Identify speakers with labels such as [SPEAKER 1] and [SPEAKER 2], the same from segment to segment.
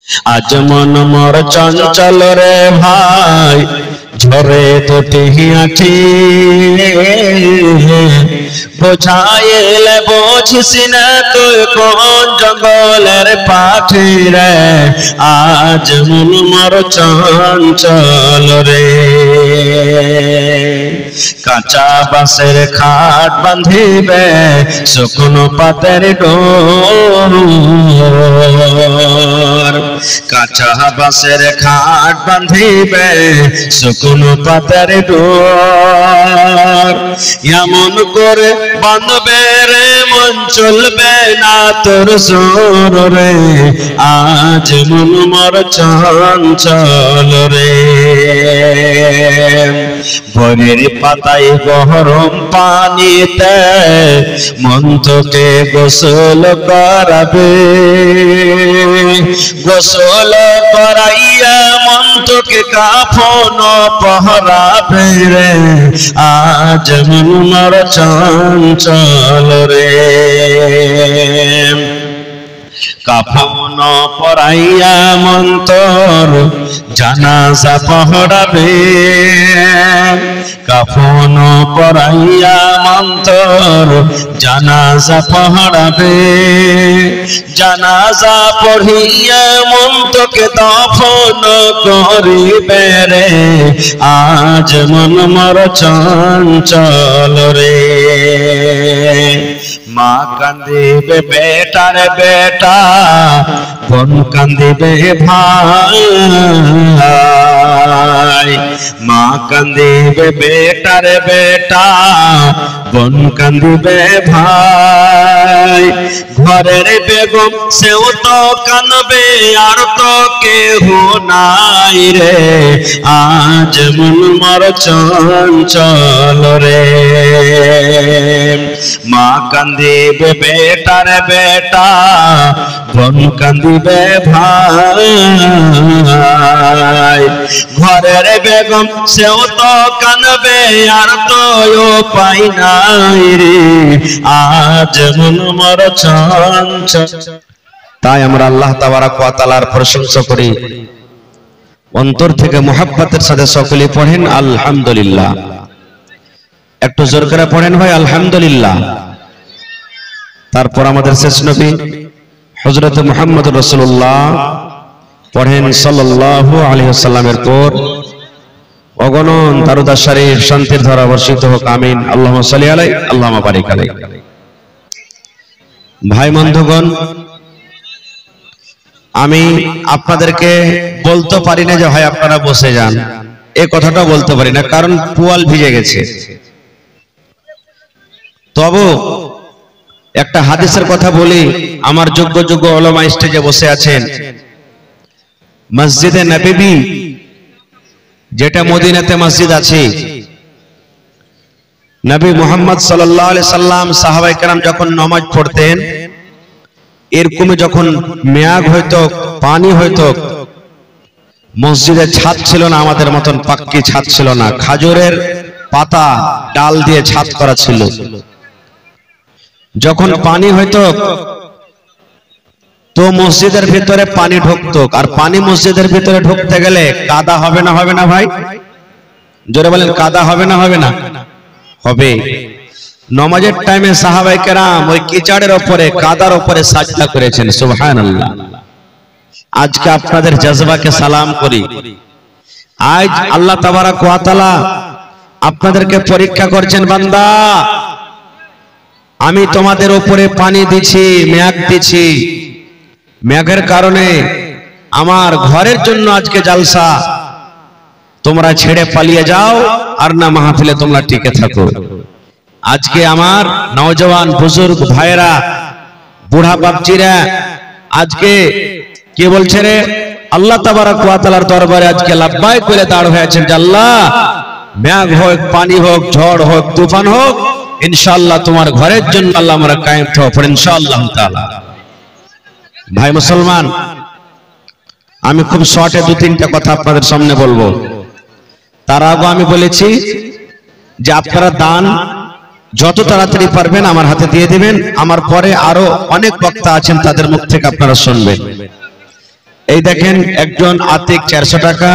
[SPEAKER 1] আজ মন মোর চঞ্চল রে ভাই, ঝরে দুটি আঁখি বোঝাইলে বুঝিস না তুই কোন জঙ্গলের পাখি রে। আজ মন মোর চঞ্চল রে। কাঁচা বাঁশের খাট বাঁধিবে শুকনো পাতের ডোর, কাঁচা বাঁশের খাট বাঁধিবে শুকনো পাতের ডোর। এমন করে বাঁধবে রে মন চলবে না তোর সুর রে। আজ মন মোর চঞ্চল রে। বনের পাতায় গরম পানিতে মন তোকে গোসল করাবে, গোসল করাইয়া মন তোকে কাফন পহরাবে রে। আজ মন মোর চঞ্চল রে। কাফন পরাইয়া মন তোর জানাজা পহরাবে, কাফন পরাইয়া মন তোর জানাজা পহরাবে। জানাজা পড়িয়া মন তোকে দফন করিবে রে। আজ মন মোর চঞ্চল রে। মা কান্দিবে বেটার বেটা, বোন কান্দিবে ভাই। মা কান্দিবে বেটার বেটা, বোন কান্দিবে ভাই। ঘরের বেগম সেও তো কাঁদবে আর তো কেহ নাই রে। আজ মন মোর চঞ্চল রে। মা কান্দিবে বেটার বেটা, বোন কান্দিবে ভাই। ঘরের বেগম সেও তো কাঁদবে আর তো উপায় নাই রে। আজ মন মোর চঞ্চল। তাই আমরা আল্লাহ তাবারাক ওয়া তাআলার প্রশংসা করি, অন্তর থেকে মুহাব্বতের সাথে সকলে পড়েন আলহামদুলিল্লাহ। একটু জোর করে পড়েন ভাই আলহামদুলিল্লাহ। তারপর আমাদের শেষ নবী হযরত মুহাম্মদ রাসূলুল্লাহ পড়েন সাল্লাল্লাহু আলাইহি ওয়াসাল্লামের পর অগণন দারুদ শরীফ শান্তির ধারা বর্ষিত হোক, আমিন। আল্লাহুম্মা সাল্লি আলাইহি আল্লাহুম্মা বারিক আলাইহি। ভাই বন্ধুগণ, আমি আপনাদেরকে বলতে পারি না যে ভাই আপনারা বসে যান, এই কথাটা বলতে পারি না, কারণ পুয়াল ভিজে গেছে। তবে একটা হাদিসের কথা বলি। আমার যোগ্য যোগ্য উলামা স্টেজে বসে আছেন। মসজিদে নববী যেটা মদিনাতে মসজিদ আছে, নবী মুহাম্মদ সাল্লাল্লাহু আলাইহি সাল্লাম সাহাবায়ে কেরাম যখন নামাজ পড়তেন, এরকমই যখন মেয়াগ হইতো, পানি হইতো, মসজিদের ছাদ ছিল না, আমাদের মতন পাক্কি ছাদ ছিল না, খাজুরের পাতা ডাল দিয়ে ছাদ করা ছিল। যখন পানি হইতো তো মসজিদের ভিতরে পানি ঢুকতো, আর পানি মসজিদের ভিতরে ঢুকতে গেলে কাদা হবে না হবে না ভাই? জোরে বলেন, কাদা হবে না হবে না? হবে। নামাজের টাইমে সাহাবায়ে কেরাম ওই কিচড়ের উপরে, কাদার উপরে সাজদা করেছেন, সুবহানাল্লাহ। আজকে আপনাদের জজবাকে সালাম করি। আজ আল্লাহ তাবারাক ওয়া তাআলা আপনাদেরকে পরীক্ষা করছেন, বান্দা আমি তোমাদের উপরে পানি দিছি, মেঘ দিছি, মেঘের কারণে আমার ঘরের জন্য আজকে জালসা, তোমরা ছেড়ে পালিয়ে যাও আর না মাহফিলে তোমরা টিকে থাকো। আজকে আমার নওজওয়ান বুজুর্গ ভাইরা, বুড়া বাপজিরা আজকে কি বলছে রে? আল্লাহ তাবারাক ওয়া তাআলার দরবারে আজকে লাব্বাইক বলে দাঁড় হয়েছেন যে আল্লাহ, মেঘ হোক, পানি হোক, ঝড় হোক, তুফান হোক, ইনশাআল্লাহ তোমার ঘরের জন্য আল্লাহ আমরা কায়েম থাকব ইনশাআল্লাহ তাআলা। ভাই মুসলমান, আমি খুব শর্টে দু তিনটা কথা আপনাদের সামনে বলবো। তার আগে আমি বলেছি যে আপনারা দান যত তাড়াতাড়ি পারবেন আমার হাতে দিয়ে দিবেন। আমার পরে আরো অনেক বক্তা আছেন, তাদের মুখ থেকে আপনারা শুনবেন। এই দেখেন একজন আতিক 400 টাকা,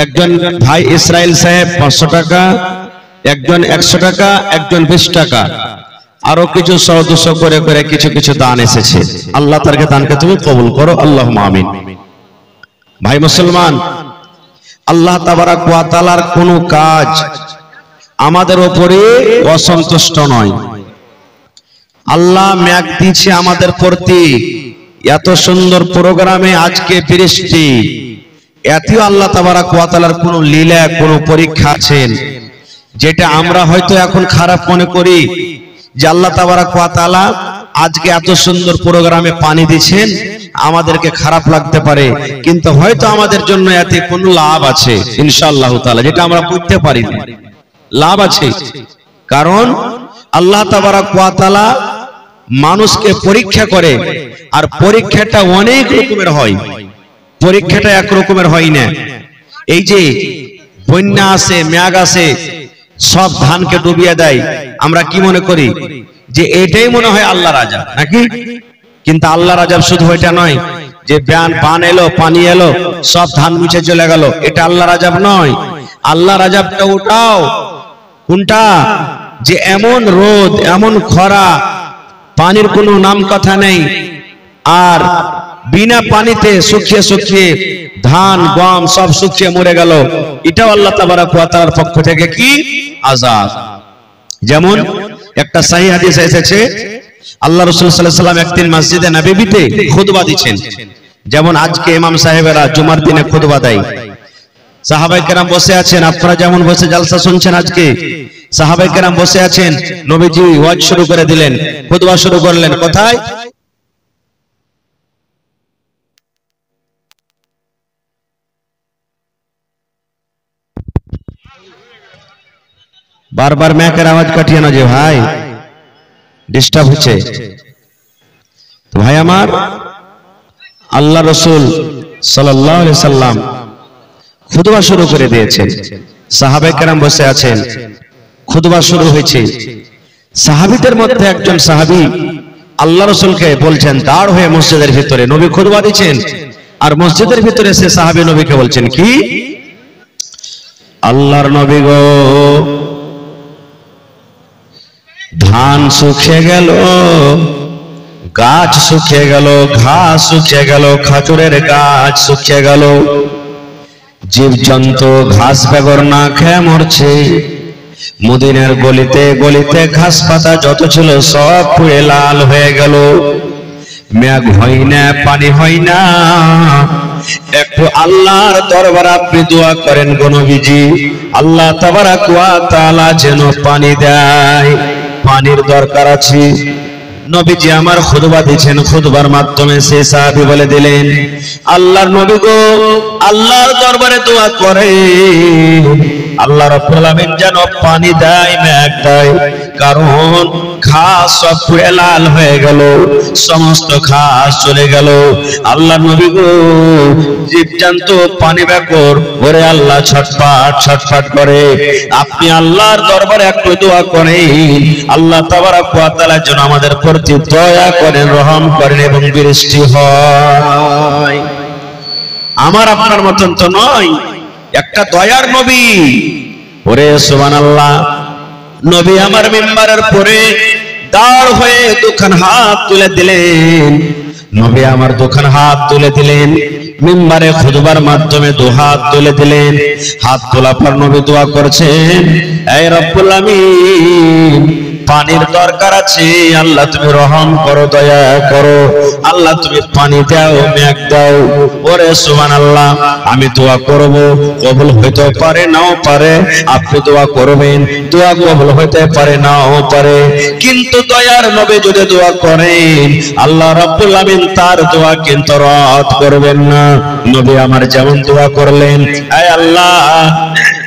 [SPEAKER 1] একজন ভাই ইসরাইল সাহেব 500 টাকা, একজন 100 টাকা, একজন 20 টাকা, আরো কিছু 100-200 করে করে কিছু কিছু দান এসেছে। আল্লাহ তারকে দানকে তুমি কবুল করো, আল্লাহুম্মা আমিন। ভাই মুসলমান, আল্লাহ তাবারাক ওয়া তাআলার কোনো কাজ আমাদের উপরে অসন্তুষ্ট নয়। আল্লাহ মেঘ দিচ্ছে আমাদের প্রতি, এত সুন্দর প্রোগ্রামে আজকে বৃষ্টি, এতেও আল্লাহ তাবারাক ওয়া তাআলার কোনো লীলা, কোনো পরীক্ষা আছেন, যেটা আমরা হয়তো এখন খারাপ মনে করি যে আল্লাহ তাবারাক ওয়া তাআলা আজকে এত সুন্দর প্রোগ্রামে পানি দিচ্ছেন, আমাদেরকে খারাপ লাগতে পারে, কিন্তু হয়তো আমাদের জন্য এতে কোনো লাভ আছে ইনশাআল্লাহ তাআলা, যেটা আমরা বুঝতে পারি না। লাভ আছে, কারণ আল্লাহ তাবারাক ওয়া তাআলা মানুষকে পরীক্ষা করে, আর পরীক্ষাটা অনেক রকমের হয়, পরীক্ষাটা এক রকমের হয় না। এই যে বন্যা আসে, মেঘ আসে, সব ধানকে ডুবিয়ে দেয়, আমরা কি মনে করি যে এটাই মনে হয় আল্লাহর আযাব নাকি? কিন্তু আল্লাহর আযাব শুধু ওইটা নয় যে বান এলো, পানি এলো, সব ধান মুছে চলে গেল, এটা আল্লাহর আযাব নয়। আল্লাহর আযাবটা ওটাও, কোনটা? যে এমন রোদ, এমন খরা, পানির কোনো নাম কথা নেই, আর বিনা পানিতে শুকিয়ে শুকিয়ে ধান গম সব শুকিয়ে মরে গেল, এটাও আল্লাহ তাবারাক ওয়া তাআলার পক্ষ থেকে কি আযাব। যেমন একটা সহিহ হাদিস এসেছে, আল্লাহ রাসূল সাল্লাল্লাহু আলাইহি ওয়াসাল্লাম একদিন মসজিদে নববীতে খুতবা দিচ্ছেন, যেমন আজকে ইমাম সাহেবেরা জুমার দিনে খুতবা দেয়, সাহাবায়ে কেরাম বসে আছেন, আপনারা যেমন বসে জালসা শুনছেন, আজকে সাহাবায়ে কেরাম বসে আছেন, নবীজি ওয়াজ শুরু করে দিলেন, খুতবা শুরু করলেন, কোথায়? বারবার মাইকের আওয়াজ কাটিয়ে না যে ভাই, ডিস্টার্ব হচ্ছে। তো ভাই আমার, আল্লাহ রাসূল সাল্লাল্লাহু আলাইহি সাল্লাম খুতবা শুরু করে দিয়েছেন, সাহাবায়ে কেরাম বসে আছেন, খুতবা শুরু হয়েছে। সাহাবীদের মধ্যে একজন সাহাবী আল্লাহ রাসূলকে বলছেন দাঁড় হয়ে মসজিদের ভিতরে, নবী খুতবা দিচ্ছেন, আর মসজিদের ভিতরে সে সাহাবী নবীকে বলছেন কি, আল্লাহর নবী গো, ধান শুকিয়ে গেল, গাছ শুকিয়ে গেল, ঘাস শুকিয়ে গেল, খাজুরের গাছ শুকিয়ে গেল, জীবজন্তু ঘাস বেগর না খেয়ে মরছে, মদিনার গলিতে গলিতে ঘাস পাতা যত ছিল সব পুড়ে লাল হয়ে গেল, মেঘ হয় না, পানি হয় না। একটু আল্লাহর দরবারে আপনি দোয়া করেন গো নবীজি, আল্লাহ তাবারাক ওয়া তাআলা যেন পানি দেয়, পানির দরকার আছে। নবীজি আমার খুতবা দিয়েছেন, খুতবার মাধ্যমে সেই সাহাবী বলে দিলেন, আল্লাহর নবী গো, আল্লাহর দরবারে দোয়া করে আল্লাহ রাব্বুল আলামিন যেন পানি দেয়, মেঘ দেয়, কারণ ঘাস সব পুড়ে লাল হয়ে গেল, সমস্ত ঘাস চলে গেল। আল্লাহর নবী গো, জীবজন্তু পানি বেকর ওরে আল্লাহ ছটফট ছটফট করে, আপনি আল্লাহর দরবারে একটু দোয়া করেন, আল্লাহ তাবারাক ওয়া তাআলা যেন আমাদের প্রতি দয়া করেন, রহম করেন এবং বৃষ্টি হয়। আমার আপনার মতন তো নয়, একটা দয়ার নবী। ওরে সুবহানাল্লাহ, নবী আমার মিম্বারের পরে দাঁড় হয়ে দুখান হাত তুলে দিলেন, নবী আমার দুখান হাত তুলে দিলেন, মিম্বারে খুতবার মাধ্যমে দু হাত তুলে দিলেন। হাত তোলা পর নবী দোয়া করছেন, হে রব্বুল আমিন, পানির দরকার আছে, আল্লাহ তুমি রহম করো, দয়া করো, আল্লাহ তুমি পানি দাও, মেঘ দাও। ওরে সুবহানাল্লাহ, আমি দোয়া করব, কবুল হইতে পারে নাও পারে, আপনি দোয়া করবেন, দোয়া কবুল হইতে পারে নাও পারে, কিন্তু দয়ার নবী যদি দোয়া করেন, আল্লাহ রাব্বুল আমিন তার দোয়া কিন্তু রদ করবেন না। নবী আমার যেমন দোয়া করলেন, হে আল্লাহ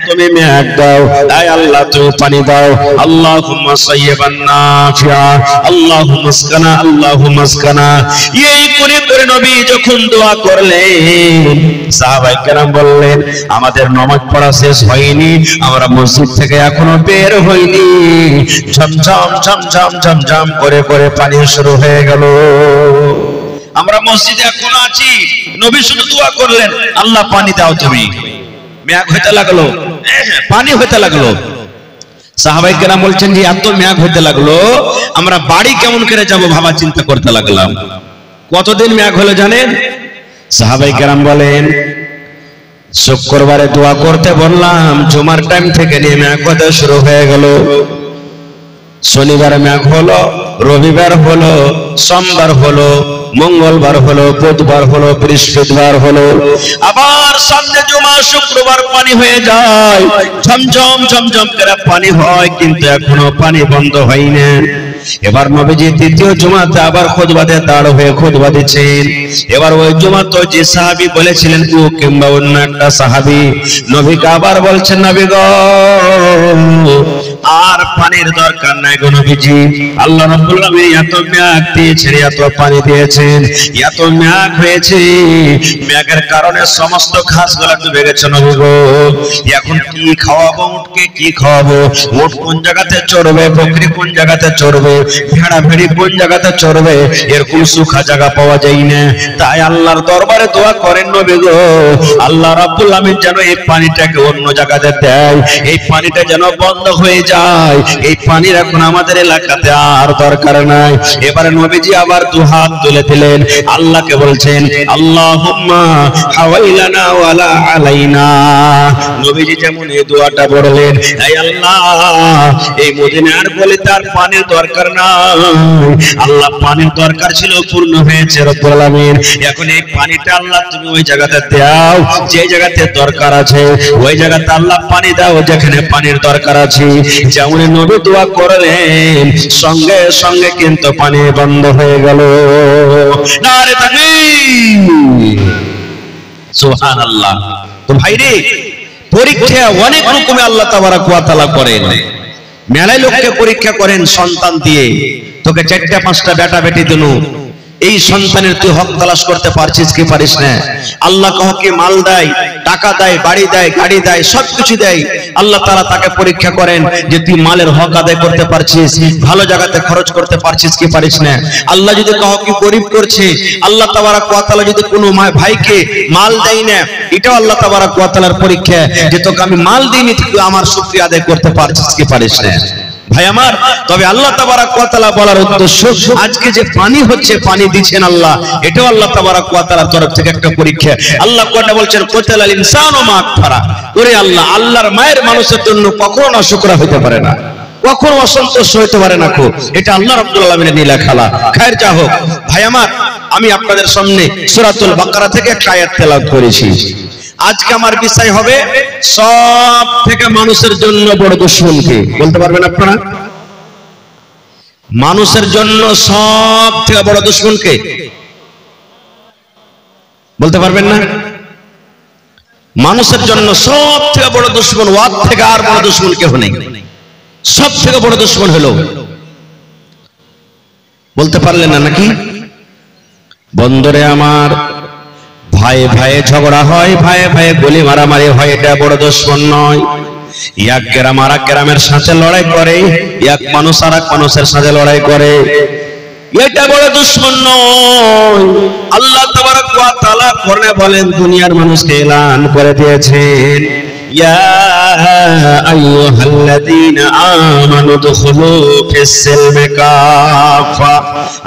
[SPEAKER 1] তুমি মেঘ দাও, হে আল্লাহ তুমি পানি দাও, আল্লাহুম্মা সাইয়্যিবান নাফিআ, আল্লাহুম্মা আসকানা, আল্লাহুম্মা আসকানা। এই করে করে নবী যখন দোয়া করলেন, সাহাবায়ে কেরাম বললেন, আমাদের নামাজ পড়া শেষ হয়নি, আমরা মসজিদ থেকে এখনো বের হইনি, ঝমঝম ঝমঝম ঝমঝম করে করে পানি শুরু হয়ে গেল। আমরা মসজিদে এখনো আছি, নবী শুধু দোয়া করলেন, আল্লাহ পানি দাও তুমি। মেঘ হইতে লাগলো, পানি হইতে লাগলো। সাহাবায়ে কেরাম বলছেন যে এত মেঘ হইতে লাগলো, আমরা বাড়ি কেমন করে যাব ভাবা চিন্তা করতে লাগলাম। কতদিন মেঘ হলো জানেন? সাহাবায়ে কেরাম বলেন, শুক্রবারে দোয়া করতে বললাম, জুমার টাইম থেকে নিয়ে মেঘ হতে শুরু হয়ে গেল। শনিবার মেঘ হলো, রবিবার হলো, সোমবার হলো, মঙ্গলবার হলো, বুধবার হলো, বৃহস্পতিবার হলো, আবার সামনে জুমা শুক্রবার পানি হয়ে যায়, ঝমঝম ঝমঝম করে পানি হয়, কিন্তু এখনো পানি বন্ধ হয়নি। এবার নবীজি তৃতীয় জুমাতে আবার খুতবাতে দাঁড় হয়ে খুতবা দিচ্ছেন। এবার ওই জুমাতে যে সাহাবী বলেছিলেন ও কিংবা অন্য একটা সাহাবী নবীকে আবার বলছেন, নবী গো আর পানির দরকার নাই গো নবীজি, আল্লাহ রাব্বুল আলামিন এত মেঘ দিয়েছেন, এত পানি দিয়েছেন, এত মেঘ হয়েছে, মেঘের কারণে সমস্ত ঘাসগুলো ডুবে গেছে নবী গো। এখন কি খাওয়াবো উটকে, কি খাওয়াবো? উট কোন জায়গাতে চড়বে, বকরি কোন জায়গাতে চড়বে, ভেড়া ভেড়ি কোন জায়গাতে চড়বে, এরকম সুখা জায়গা পাওয়া যায় না। তাই আল্লাহর দরবারে দোয়া করেন নবী গো, আল্লাহ রাব্বুল আলামিন যেন এই পানিটাকে অন্য জায়গাতে দেয়, এই পানিটা যেন বন্ধ হয়ে যায়, এই পানির এখন আমাদের এলাকাতে আর দরকার নাই। এবারে নবীজি আবার দু হাত তুলে দিলেন, আল্লাহকে বলছেন, আল্লাহুম্মা হাওয়াইলানা ওয়ালা আলাইনা। নবীজি যেমন এই দোয়াটা পড়লেন, এই আল্লাহ এই মদিনার বলে তার পানির দরকার নাই, আল্লাহ পানির দরকার ছিল, পূর্ণ হয়েছে রব্বুল আলামিন। এখন এই পানিটা আল্লাহ তুমি ওই জায়গাতে দাও যে জায়গাতে দরকার আছে, ওই জায়গাতে আল্লাহ পানি দাও যেখানে পানির দরকার আছে। যেমন নবী দোয়া করলেন, সঙ্গে সঙ্গে কিন্তু পানি বন্ধ হয়ে গেল। নারে তাকবীর, সুবহানাল্লাহ। তো ভাইরে, পরীক্ষা অনেক রকমে আল্লাহ তাবারাক ওয়া তাআলা করেন। মেলায় লোককে পরীক্ষা করেন সন্তান দিয়ে, তোকে 4টা-5টা বেটা বেটি দিল, এই সন্তানের তুই হক তালাশ করতে পারছিস কি পারিস না? আল্লাহ কাউকে মাল দেয়, টাকা দেয়, বাড়ি দেয়, গাড়ি দেয়, সবকিছু দেয়, আল্লাহ তাআলা তাকে পরীক্ষা করেন যে তুই মালের হক আদায় করতে পারছিস, ভালো জায়গাতে খরচ করতে পারছিস কি পারিস না। আল্লাহ যদি কাউকে গরিব করছে, আল্লাহ তাবারাক ওয়া তাআলা যদি কোনো ভাইকে মাল দেয় না, এটাও আল্লাহ তাবারাক ওয়া তাআলার পরীক্ষা যে তোকে আমি মাল দিইনি, তুই আমার শুকরিয়া আদায় করতে পারছিস কি পারিস না। ভাই আমার, তবে আল্লাহ তাবারাক ওয়া তাআলা বলার উদ্দেশ্য, আজকে যে পানি হচ্ছে, পানি দিচ্ছেন আল্লাহ, এটাও আল্লাহ তাবারাক ওয়া তাআলার তরফ থেকে একটা পরীক্ষা। আল্লাহ কোরআনে বলছেন, কুতিলাল ইনসানু মা আকফারা। ওরে আল্লাহ, আল্লাহর মায়ের মানুষের জন্য কখনো অশুকরা হতে পারে না, কখনো অসন্তুষ্ট হতে পারে না। এটা আল্লাহ রাব্বুল আলামিনের নীলা খেলা। খায়ের যা হোক, ভাই আমার, আমি আপনাদের সামনে সূরাতুল বাকারা থেকে একটা আয়াত তেলাওয়াত করেছি। আজকে আমার বিষয় হবে সব থেকে মানুষের জন্য বড় দুশমন কে? বলতে পারবেন আপনারা? মানুষের জন্য সব থেকে বড় দুশমন কে? বলতে পারবেন না? মানুষের জন্য সব থেকে বড় দুশমন, ওয়ার থেকে আর বড় দুশমন কেউ নেই। সব থেকে বড় দুশমন হলো, বলতে পারলেন না নাকি? বন্ধুরে আমার, ভাই ভাই ঝগড়া হয়, ভাই ভাই গুলি মারামারি হয়, এটা বড় দুশমন নয়। এক গ্রাম আর এক গ্রামের সাথে লড়াই করে, এক মানুষ আর এক মানুষের সাথে লড়াই করে, এটা বড় দুশমন নয়। আল্লাহ তাবারাক ওয়া তাআলা কোরআনে বলেন, দুনিয়ার মানুষকে এলান করে দিয়েছেন, ইয়া আইয়ুহাল্লাযীনা আমানু দুখুলু ফিস-সিলমি কাফা।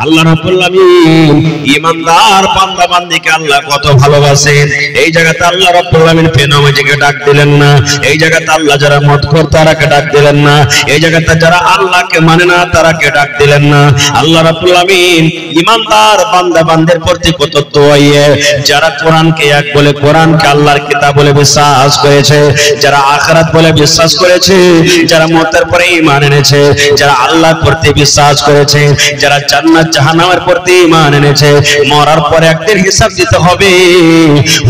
[SPEAKER 1] আল্লাহ রাব্বুল আলামিন ঈমানদার বান্দা বান্দীকে আল্লাহ কত ভালোবাসেন। এই জায়গাতে আল্লাহ রাব্বুল আলামিন ফেনোমেজিকে ডাক দিলেন না, এই জায়গাতে আল্লাহ যারা মদখোর তারাকে ডাক দিলেন না, এই জায়গাতে যারা আল্লাহকে মানে না তারাকে ডাক দিলেন না। আল্লাহ রাব্বুল আলামিন ঈমানদার বান্দা বান্দির প্রতি কত দয়ায়ে, যারা কোরআনকে এক বলে, কোরআনকে আল্লাহর কিতাব বলে বিশ্বাস করেছে, যারা আখিরাত বলে বিশ্বাস করেছে, যারা মওতের পরে ঈমান এনেছে, যারা আল্লাহর প্রতি বিশ্বাস করেছে, যারা জান্নাত জাহান্নামের প্রতি ঈমান এনেছে, মরার পরে একদিন হিসাব দিতে হবে,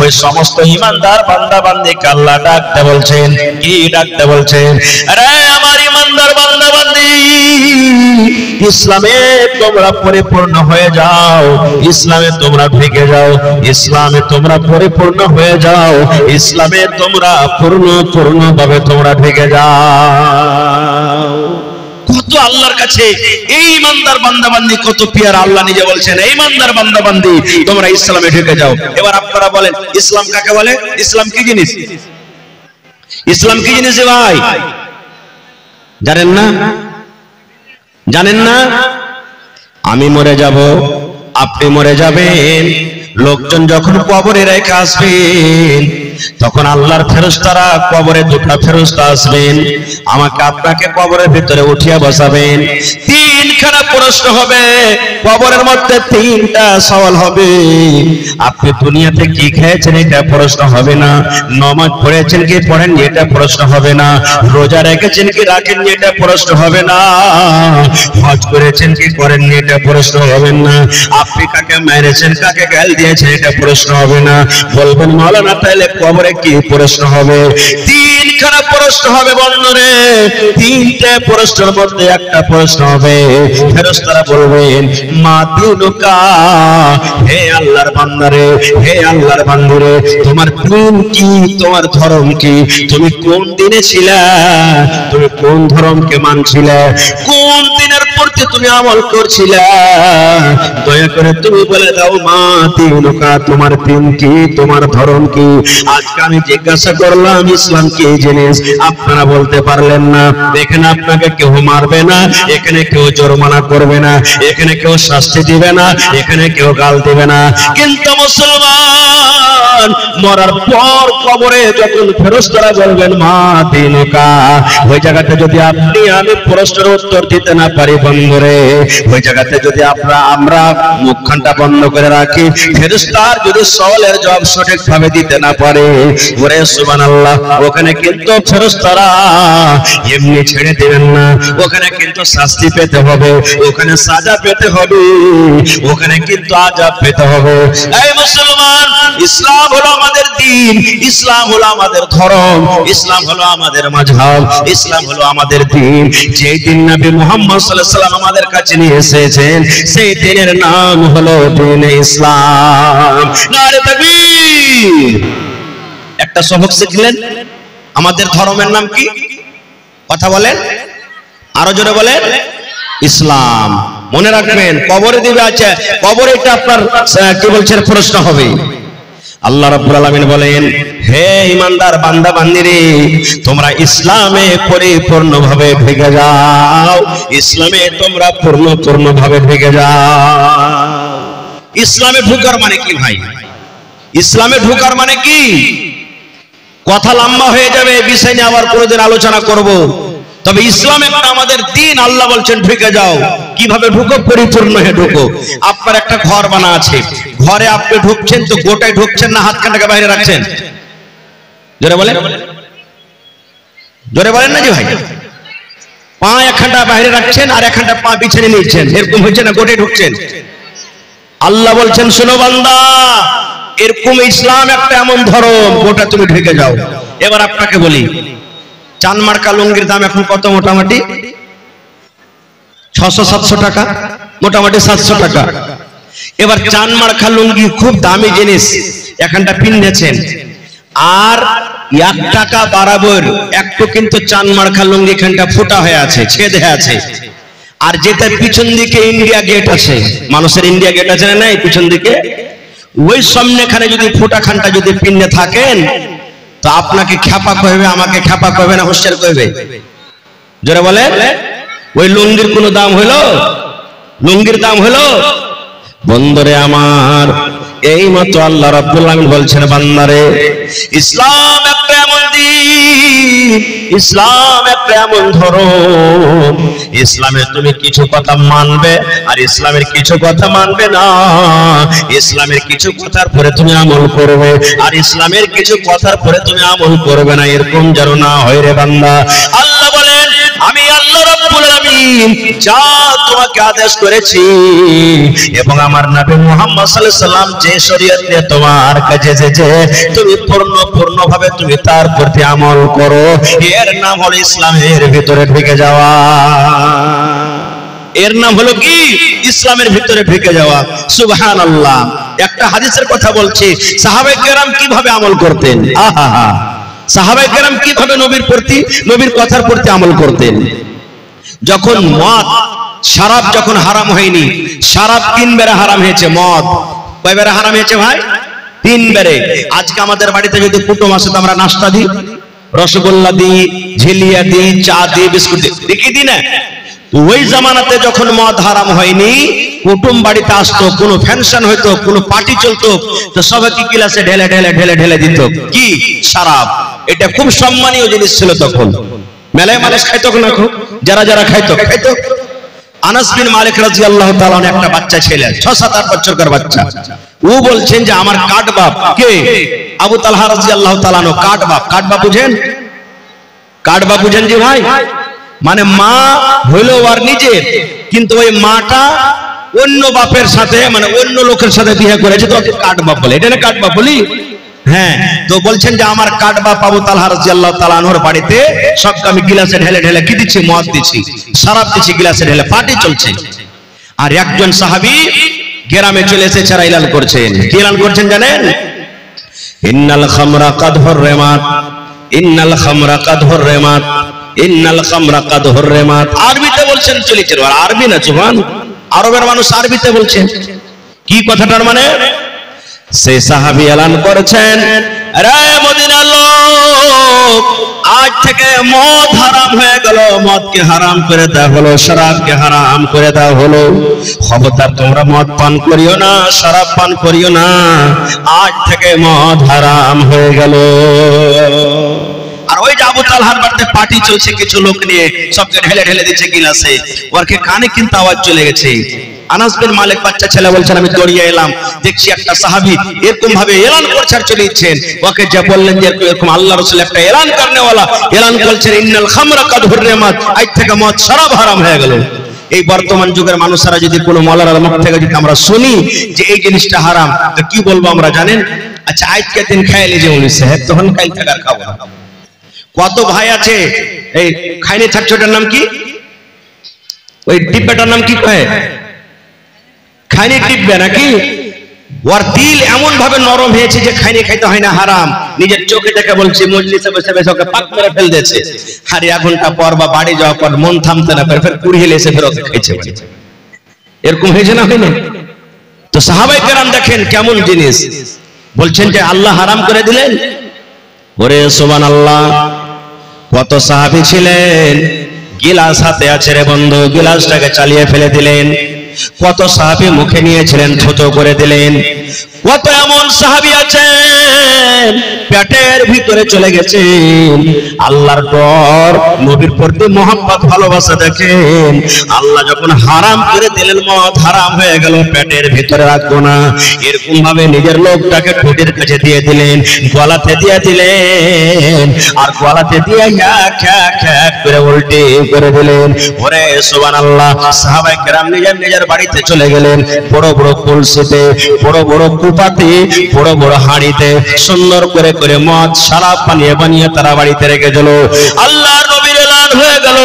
[SPEAKER 1] ওই সমস্ত ঈমানদার বান্দা বান্দীকে আল্লাহ ডাকতে বলছেন। কি ডাকতে বলছেন? আরে আমার ঈমানদার বান্দা বান্দী, ইসলামে তোমরা পরিপূর্ণ হয়ে যাও, ইসলামে তোমরা ঢেকে যাও, ইসলামে তোমরা পরিপূর্ণ হয়ে যাও, ইসলামে তোমরা পূর্ণভাবে তোমরা ঢেকে যাও। কত আল্লাহর কাছে এই ইমানদার বান্দাবান্দি কত পিয়ারা। আল্লাহ নিজে বলছেন এই ইমানদার বান্দাবান্দি তোমরা ইসলামে ঢুকে যাও। এবার আপনারা বলেন ইসলাম কাকে বলে? ইসলাম কি জিনিস? ইসলাম কি জিনিস ভাই জানেন না? জানেন না? আমি মরে যাব, আপনি মরে যাবেন, লোকজন যখন কবরে রেখে আসবেন তখন আল্লাহর ফেরেশতারা কবরে দুটো ফেরেশতা আসবেন, আমাকে আপনাকে কবরের ভিতরে উঠিয়ে বসাবেন। তিনখানা প্রশ্ন হবে, কবরের মধ্যে তিনটা সওয়াল হবে। আপনি দুনিয়াতে কি খেয়েছেন এটা প্রশ্ন হবে না, নামাজ পড়েছেন কি পড়েননি এটা প্রশ্ন হবে না, রোজা রেখেছেন কি রাখেননি এটা প্রশ্ন হবে না, হজ করেছেন কি করেননি এটা প্রশ্ন হবে না, আপনি কাকে মেরেছেন কাকে গাল দিয়েছেন এটা প্রশ্ন হবে না। বলবেন মাওলানা তাহলে কবরে কি প্রশ্ন হবে? তিনখানা প্রশ্ন হবে বন্ধুরে। তিনটে প্রশ্নের মধ্যে একটা প্রশ্ন হবে, ফেরেশতারা বলবেন মা দিনুকা, হে আল্লাহর বান্দারে, হে আল্লাহর বান্দরে, তোমার দিন কি, তোমার ধর্ম কি, তুমি কোন দিনে ছিলা, তুমি কোন ধর্মকে মানছিলা, কোন দিনের প্রতি তুমি আমল করছিলা, দয়া করে তুমি বলে দাও মা দিনুকা, তোমার দিন কি, তোমার ধর্ম কি। আজকে আমি জিজ্ঞাসা করলাম ইসলাম কি জিনিস, আপনারা বলতে পারলেন না। এখানে আপনাকে কেউ মারবে না, এখানে কেউ জরিমানা করবে না, এখানে কেউ শাস্তি দিবে না, এখানে কেউ গাল দিবে না। কিন্তু মুসলমান মরার পর কবরে যখন ফেরেশতারা বলবেন মা দিনুকা, ওই জায়গাতে যদি আপনি আমি প্রশ্নের উত্তর দিতে না পারি বন্ধুরে, ওই জায়গাতে যদি আমরা মুখখানটা বন্ধ করে রাখি, ফেরেশতার যদি সওয়ালের জবাব সঠিকভাবে দিতে না পারে, ওরে সুবহানাল্লাহ, ওখানে কিন্তু ফেরেশতারা এমনি ছেড়ে দিবেন না, ওখানে কিন্তু শাস্তি পেতে হবে, ওখানে সাজা পেতে হবে, ওখানে কিন্তু আযাব পেতে হবে। এই মুসলমান, ইসলাম হলো আমাদের দ্বীন, ইসলাম হলো আমাদের ধর্ম, ইসলাম হলো আমাদের মাযহাব, ইসলাম হলো আমাদের দ্বীন। যেই দিন নবী মুহাম্মদ সাল্লাল্লাহু আলাইহি ওয়াসাল্লাম আমাদের কাছে নিয়ে এসেছেন সেই দিনের নাম হলো দ্বীনে ইসলাম। নারে তাকবীর। একটা সবক শিখলেন, আমাদের ধর্মের নাম কি? কথা বলেন, আরো জোরে বলেন, ইসলাম। মনে রাখবেন কবরে দিবে, আছে কবরে এটা আপনার কি বলছেন প্রশ্ন হবে। আল্লাহ রাব্বুল আলামিন বলেন হে ঈমানদার বান্দা বান্দিরে, তোমরা ইসলামে পরিপূর্ণভাবে ঢুকে যাও, ইসলামে তোমরা পূর্ণভাবে ঢুকে যাও। ইসলামে ঢোকার মানে কি ভাই? ইসলামে ঢোকার মানে কি? কথা লম্বা হয়ে যাবে, বিষয় নিয়ে আবার কোনোদিন আলোচনা করব। তবে ইসলাম একটা আমাদের দ্বীন। আল্লাহ বলছেন ঢুকে যাও। কিভাবে ঢুকো? পরিপূর্ণ হয়ে ঢুকো। আপনার একটা ঘর বানা আছে, ঘরে আপনি ঢুকছেন তো গোটায় ঢুকছেন না হাতখানটাকে বাইরে রাখছেন? জোরে বলেন, জোরে বলেন না জি ভাই। পা একখানটা বাইরে রাখছেন আর একখানটা পা পিছনে নিচ্ছেন, এরকম হচ্ছে না? গোটায় ঢুকছেন। আল্লাহ বলছেন শোনো বান্দা, এরকম ইসলাম একটা এমন ধর্ম, গোটা তুমি ঢুকে যাও। এবার আপনাকে বলি, চান মার্কা লুঙ্গির দাম এখন কত? মোটামুটি 600-700 টাকা, মোটামুটি 700 টাকা। এবার চান মার্কা লুঙ্গি খুব দামি জিনিস, এখানটা পিনেছেন, আর 1 টাকা বরাবর একটু কিন্তু চান মার্কা লুঙ্গি এখানটা ফোটা হয়ে আছে, ছেদ হয়ে আছে। আর যেটা পিছন দিকে ইন্ডিয়া গেট আছে, মানুষের ইন্ডিয়া গেট আছে না, এই পিছন দিকে ওই সামনেখানে যদি ফোটা খানটা যদি পিনে থাকেন তো আপনাকে খ্যাপা কইবে, আমাকে খ্যাপা কইবে না হোস্টেল কইবে? জোরে বলে। ওই লুঙ্গির কোনো দাম হলো? লুঙ্গির দাম হলো? বন্ধুরে আমার, এই মতো আল্লাহ রাব্বুল আলামিন বলছেন বান্দারে, ইসলাম একটা এমন দ্বীন, ইসলাম একটা এমন ধর্ম, ইসলামে তুমি কিছু কথা মানবে আর ইসলামের কিছু কথা মানবে না, ইসলামের কিছু কথার পরে তুমি আমল করবে আর ইসলামের কিছু কথার পরে তুমি আমল করবে না, এরকম যেন না হয় রে বান্দা। আল্লাহ বলেন আমি আল্লাহ রাব্বুল আলামিন যা তোমাকে আদেশ করেছি এবং আমার নবী মুহাম্মদ সাল্লাল্লাহু আলাইহি ওয়াসাল্লাম যে শরীয়ত নিয়ে তোমার কাছে এসেছে তুমি পূর্ণভাবে তুমি তার প্রতি আমল করো, এর নাম হলো ইসলামের ভিতরে ঢুকে যাওয়া। এর নাম হলো কি? ইসলামের ভিতরে ঢুকে যাওয়া। সুবহানাল্লাহ। একটা হাদিসের কথা বলছি, সাহাবায়ে কেরাম কিভাবে আমল করতেন। আহা, সাহাবায়ে কেরাম কিভাবে নবীর কথার প্রতি আমল করতেন। যখন মদ শরাব যখন হারাম হয়নি, শরাব 3 বারে হারাম হয়েছে, মদ কয়বারে হারাম হয়েছে ভাই? 3 বারে। আজকে আমাদের বাড়িতে যদি কুটুম আসে তো আমরা নাস্তা দিই, রসগোল্লা দিই, ঝিলিয়া দিই, চা দিই, বিস্কুট দিই, কি দিই না? ওই জামানাতে যখন মদ হারাম হয়নি, কুটুম বাড়িতে আসতো, কোনো ফ্যানশন হইতো, কোনো পার্টি চলতো, তো সবাইকে গিলাসে ঢেলে ঢেলে ঢেলে ঢেলে দিত কি? শরাব। এটা খুব সম্মানীয় জিনিস ছিল তখন। মেলায় মানুষ খাইতো না, যারা যারা খাইতো খাইতো। আনাস বিন মালিক রাদিয়াল্লাহু তাআলা একটা বাচ্চা ছিলেন, 6-7-8 বছরকার বাচ্চা। ও বলছেন যে আমার কাট বাপ কে? আবু তালহা রাদিয়াল্লাহু তাআলা নো কাট বাপ। কাট বাপ বুঝেন? কাট বাপ বুঝেন জি ভাই? মানে মা হইল আর নিজের, কিন্তু ওই মাটা অন্য বাপের সাথে, মানে অন্য লোকের সাথে বিয়ে করেছে, তো কাট বাপ বলে। এটা না কাট বাপ বলি? হ্যাঁ। তো বলছেন যে আমার কাট বাপ আবু তালহা রাদিয়াল্লাহু তাআলা আনহুর বাড়িতে সবকে আমি গিলাসে ঢেলে ঢেলে কি দিচ্ছি? মদ দিচ্ছি, শরাব দিচ্ছি, গিলাসে ঢেলে, পার্টি চলছে। আর একজন সাহাবী গ্রামে চলে এসে ছাড়া এলান করছেন। কি এলান করছেন জানেন? ইন্নাল খামরা কাদ হুররিমাত, ইন্নাল খামরা কাদ হুররিমাত, ইন্নাল খামরা কাদ হুররিমাত। আরবিতে বলছেন, চলেছে। আর আরবি না জুবান, আরবের মানুষ আরবিতে বলছেন। কি কথাটার মানে? সেই সাহাবী এলান করেছেন, আরে মদিনার লোক, আজ থেকে মদ হারাম হয়ে গেল, মদকে হারাম করে দেওয়া হলো, শরাবকে হারাম করে দেওয়া হলো। খবরদার তোমরা মদ পান করিও না, শরাব পান করিও না, আজ থেকে মদ হারাম হয়ে গেল। আর ওই যে আবু তালহার বাড়িতে পার্টি চলছে, কিছু লোক নিয়ে সবকে ঢেলে ঢেলে দিচ্ছে গিলাসে, ওরকে কানে কিন্তু আওয়াজ চলে গেছে। আনাস বিন মালিক বাচ্চা ছেলে বলছেন, আমি দৌড়িয়ে এলাম, দেখছি একটা সাহাবী এরকম ভাবে এলান করছে আর চলে যাচ্ছেন। ওকে যে বললেন যে এরকম আল্লাহ রাসূল একটা এলান করনেওয়ালা এলান করছেন, ইন্নাল খামরা কাদ হুররিমাত, আজ থেকে মদ শরাব হারাম হয়ে গেল। এই বর্তমান যুগের মানুষরা যদি কোনো মওলানার মুখ থেকে যদি আমরা শুনি যে এই জিনিসটা হারাম, তো কি বলবো আমরা জানেন? আচ্ছা আজকে দিন খাইলে যে উনি সাহেব, তখন কাল থেকে আর খাবো না। কত ভাই আছে এই খাইনি থাকছে, ওটার নাম কি? ওই ডিব্বাটার নাম কি কয়? খাইনি ডিব্বা নাকি? ওর দিল এমন ভাবে নরম হয়েছে যে খাইনি খাইতে হয় না, হারাম। নিজের চোখে দেখে বলছি, মজলিসে বসে বসে ওকে পাক করে ফেল দিয়েছে। আর 1 ঘন্টা পর বা বাড়ি যাওয়ার পর মন থামতে না পারে, ফের কুড়িয়ে এসে ফের ওকে খাইছে। এরকম হয়েছে না, হয়নি? তো সাহাবায়ে কেরাম দেখেন কেমন জিনিস, বলছেন যে আল্লাহ হারাম করে দিলেন। ওরে সুবহানাল্লাহ, কত সাহাবী ছিলেন, গিলাস হাতে আছে রে বন্ধু, গিলাসটাকে চালিয়ে ফেলে দিলেন। কত সাহাবী মুখে নিয়েছিলেন, থুথু করে দিলেন। কত এমন সাহাবী আছেন পেটের ভিতরে চলে গেছেন। আল্লাহর ডর, নবীর প্রতি মহব্বত ভালোবাসা দেখেন। আল্লাহ যখন হারাম করে দিলেন, মদ হারাম হয়ে গেল, পেটের ভিতরে রাখবো না, এরকম ভাবে নিজের লোকটাকে ঠোঁটের কাছে দিয়ে দিলেন, গলাতে দিয়ে দিলেন, আর গলাতে দিয়ে করে উল্টে করে দিলেন। ওরে সুবহানাল্লাহ, সাহাবায়ে কেরাম নিজের নিজের বাড়িতে চলে গেলেন। বড় বড় কলসিতে, বড় বড় কুপাতে, বড় বড় হাঁড়িতে সুন্দর করে করে মদ শরাব বানিয়ে বানিয়ে তারা বাড়িতে রেখে গেল। আল্লাহর নবীর এলান হয়ে গেল,